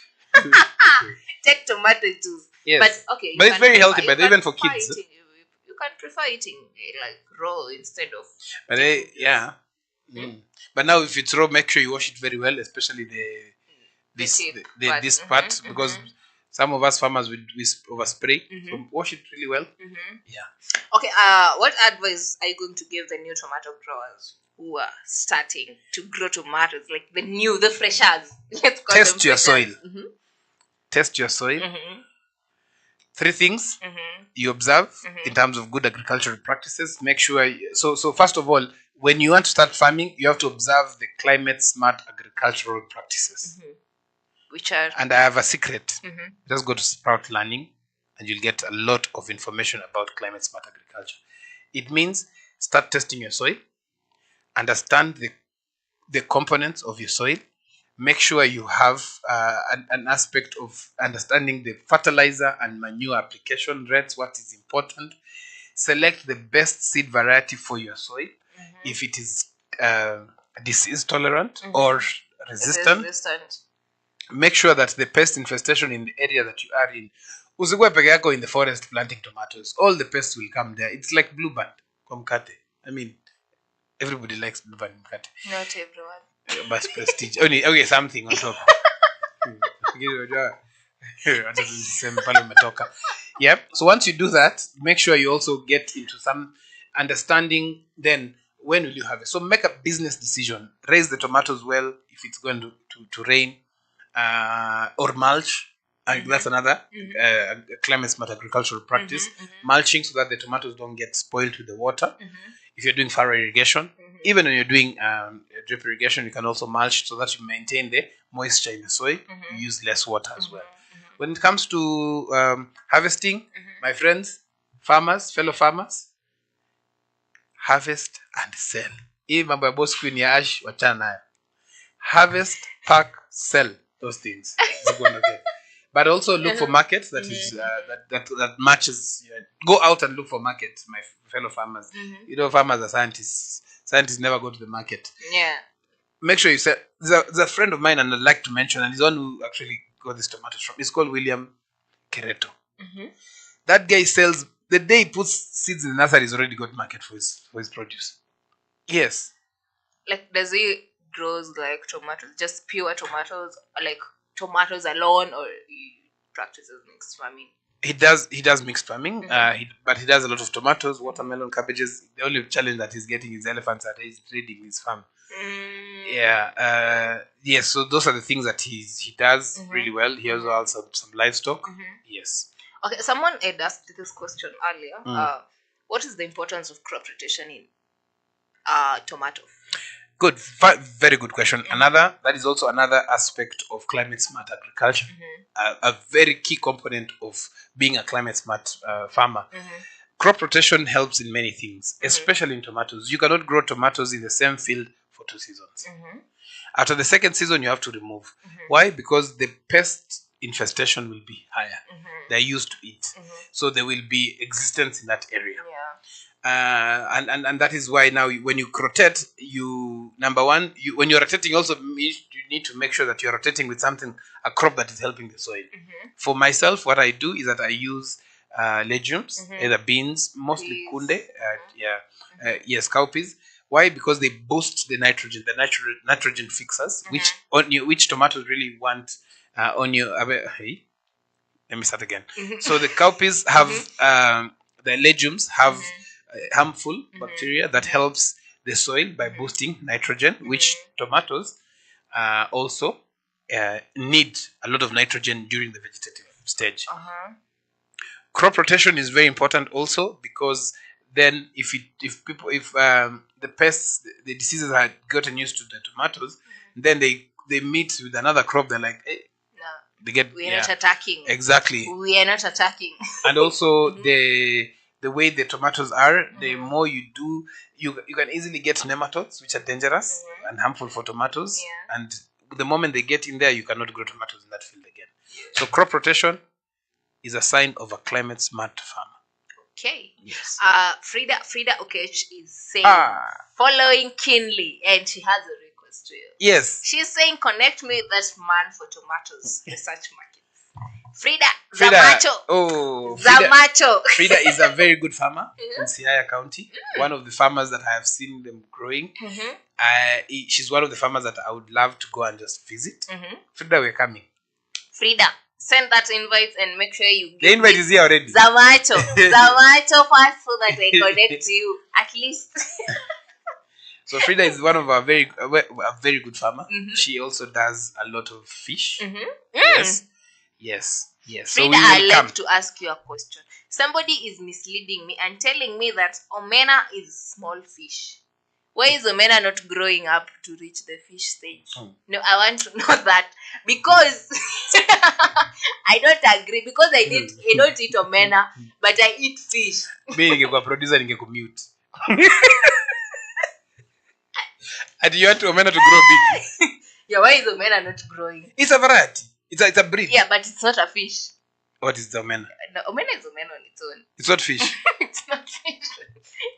Take tomato juice. Yes. But okay. But it's very healthy, you but can even for prefer kids. eating- you can prefer eating like raw instead of. But yeah. But now if it's raw, make sure you wash it very well, especially this teeth part. part, because some of us farmers we overspray. So wash it really well. Yeah. Okay. What advice are you going to give the new tomato growers who are starting to grow tomatoes, like the freshers? Let's call Test them your freshers. soil. Test your soil. 3 things you observe in terms of good agricultural practices. Make sure. So first of all, when you want to start farming, you have to observe the climate smart agricultural practices. Which are. And I have a secret. Just go to Sprout Learning and you'll get a lot of information about climate smart agriculture. It means start testing your soil, understand the components of your soil, make sure you have an aspect of understanding the fertilizer and manure application rates, what is important. Select the best seed variety for your soil. If it is disease tolerant or resistant. Make sure that the pest infestation in the area that you are in, usikuwe peke yako in the forest planting tomatoes. All the pests will come there. It's like blueband kwa mkate. I mean, everybody likes blueband mkate. Not everyone. But prestige. Only okay, something on top. Yeah. So once you do that, make sure you also get into some understanding. Then when will you have it? So make a business decision. Raise the tomatoes well if it's going to rain. Or mulch. That's another climate smart agricultural practice. Mulching so that the tomatoes don't get spoiled with the water. If you're doing furrow irrigation, even when you're doing drip irrigation, you can also mulch so that you maintain the moisture in the soil. You use less water as well. When it comes to harvesting, my friends, farmers, fellow farmers, harvest and sell. Hii mambo ya boss queen ya ash wachana nayo. Harvest, pack, sell those things. But also look for markets that is that matches. Go out and look for markets, my fellow farmers. You know, farmers are scientists. Scientists never go to the market. Yeah. Make sure you sell. There's a friend of mine, and I'd like to mention, and he's the one who actually got these tomatoes from. He's called William Kereto. That guy sells the day he puts seeds in the nursery. He's already got market for his produce. Yes. Like, does he grows like tomatoes, just pure tomatoes, or like tomatoes alone, or he practices mixed farming? He does mixed farming, but he does a lot of tomatoes, watermelon, cabbages. The only challenge that he's getting is elephants that he's raiding his farm. Yes, so those are the things that he does really well. He also has some livestock. Yes. Okay, someone had asked this question earlier. What is the importance of crop rotation in tomato? Good, very good question. That is also another aspect of climate smart agriculture. A very key component of being a climate smart farmer. Crop rotation helps in many things, especially in tomatoes. You cannot grow tomatoes in the same field for 2 seasons. After the second season, you have to remove. Why? Because the pest infestation will be higher. They're used to it, so there will be existence in that area. And that is why now when you rotate, when you're rotating, also you need to make sure that you're rotating with a crop that is helping the soil. For myself, what I do is that I use legumes, either beans, mostly kunde, yes, cowpeas. Why? Because they boost the nitrogen fixers, which tomatoes really want on your. Hey, let me start again. So the cowpeas have the legumes have harmful bacteria that helps the soil by boosting nitrogen, which tomatoes also need a lot of nitrogen during the vegetative stage. Crop rotation is very important also, because then if the pests, the diseases had gotten used to the tomatoes, then they meet with another crop, they're like, hey, They get We are not attacking. exactly. We are not attacking. And also the way the tomatoes are, the more you do, you can easily get nematodes, which are dangerous and harmful for tomatoes. Yeah. And the moment they get in there, you cannot grow tomatoes in that field again. So crop rotation is a sign of a climate smart farmer. Okay. Yes. Frida Okech is saying following keenly, and she has a request to you. Yes. She's saying connect me with that man for tomatoes research markets. Frida Zamacho. Zamacho. Frida is a very good farmer in Siaya County. One of the farmers that I have seen them growing. She's one of the farmers that I would love to go and just visit. Frida, we're coming. Frida, send that invite and make sure you the invite is here already. Zamacho first so that I connect you at least. So Frida is one of a very good farmer. She also does a lot of fish. Yes. Frida, I'd like to ask you a question. Somebody is misleading me and telling me that omena is small fish. Why is omena not growing up to reach the fish stage? No, I want to know that because I don't agree, because I don't eat omena, but I eat fish. Me ningekuwa producer ningekumute. And you want omena to grow big? Yeah, why is omena not growing? It's a variety. It's a breed. Yeah, but it's not a fish. What is the omena? No, omena is omena on its own. It's not fish. It's not fish.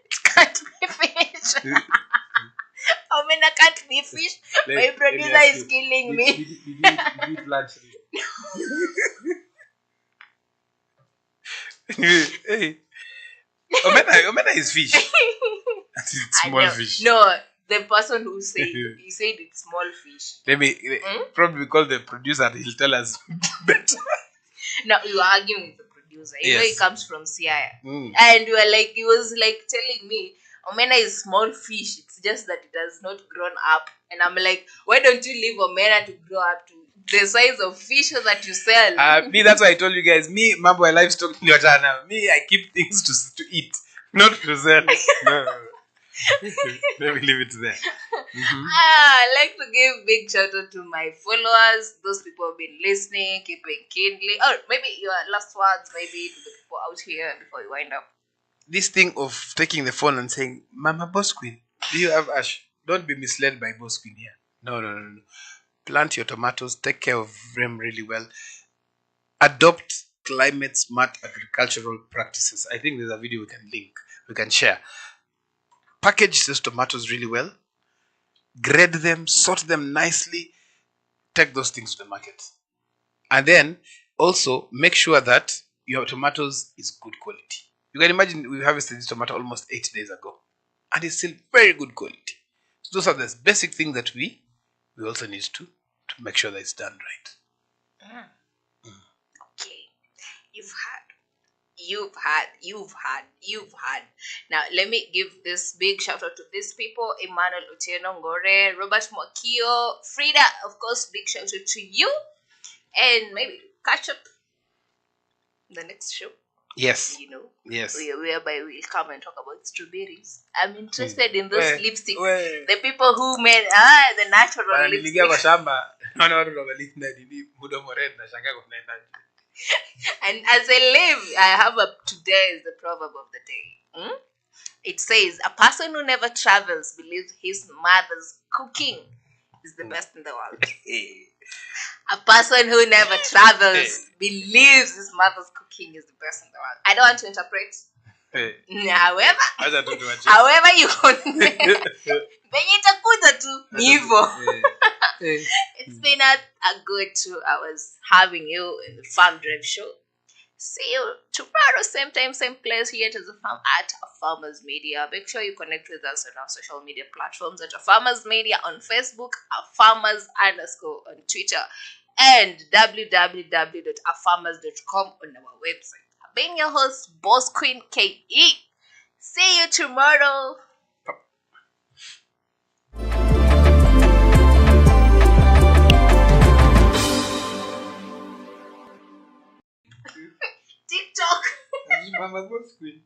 It can't be fish. Omena can't be fish. My producer is killing me. Did you eat lunch? Hey. Omena is fish. It's small fish. No, the person who said he said it's small fish. Probably because the producer, he'll tell us better. No, you are arguing with the producer. You know he comes from Siaya. And he was like telling me omena is small fish. It's just that it has not grown up. And I'm like, why don't you leave omena to grow up to the size of fish that you sell? Me, that's why I told you guys. Me, mambo livestock in your channel. Me, I keep things to eat, not to sell. No. Let me leave it there. I like to give big shout out to my followers, those people who have been listening, keeping kindly. Or maybe your last words, maybe to the people out here before we wind up. This thing of taking the phone and saying, Mama Boss Queen, do you have ash? Don't be misled by Boss Queen here. No. Plant your tomatoes, take care of them really well. Adopt climate smart agricultural practices. I think there's a video we can share. Package those tomatoes really well, grade them, sort them nicely, take those things to the market. And then also make sure that your tomatoes is good quality. You can imagine we harvested this tomato almost 8 days ago and it's still very good quality. So those are the basic things that we also need to make sure that it's done right. Okay. You've had. Now, let me give this big shout out to these people: Emmanuel Otieno Ngore, Robert Mwakio, Frida, of course, big shout out to you. And maybe catch up the next show. Yes. Yes. Whereby we'll come and talk about strawberries. I'm interested in those lipsticks. The people who made the natural lipsticks. And as I live, I have today is the proverb of the day. It says, a person who never travels believes his mother's cooking is the best in the world. A person who never travels believes his mother's cooking is the best in the world. I don't want to interpret. However you It's been a good 2 hours having you in the Farm Drive Show. See you tomorrow, same time, same place here at the farm at Farmers Media. Make sure you connect with us on our social media platforms at Farmers Media on Facebook, Farmers_ on Twitter, and www.afarmers.com on our website. I've been your host, Boss Queen KE. See you tomorrow. TikTok. Mama Boss Queen.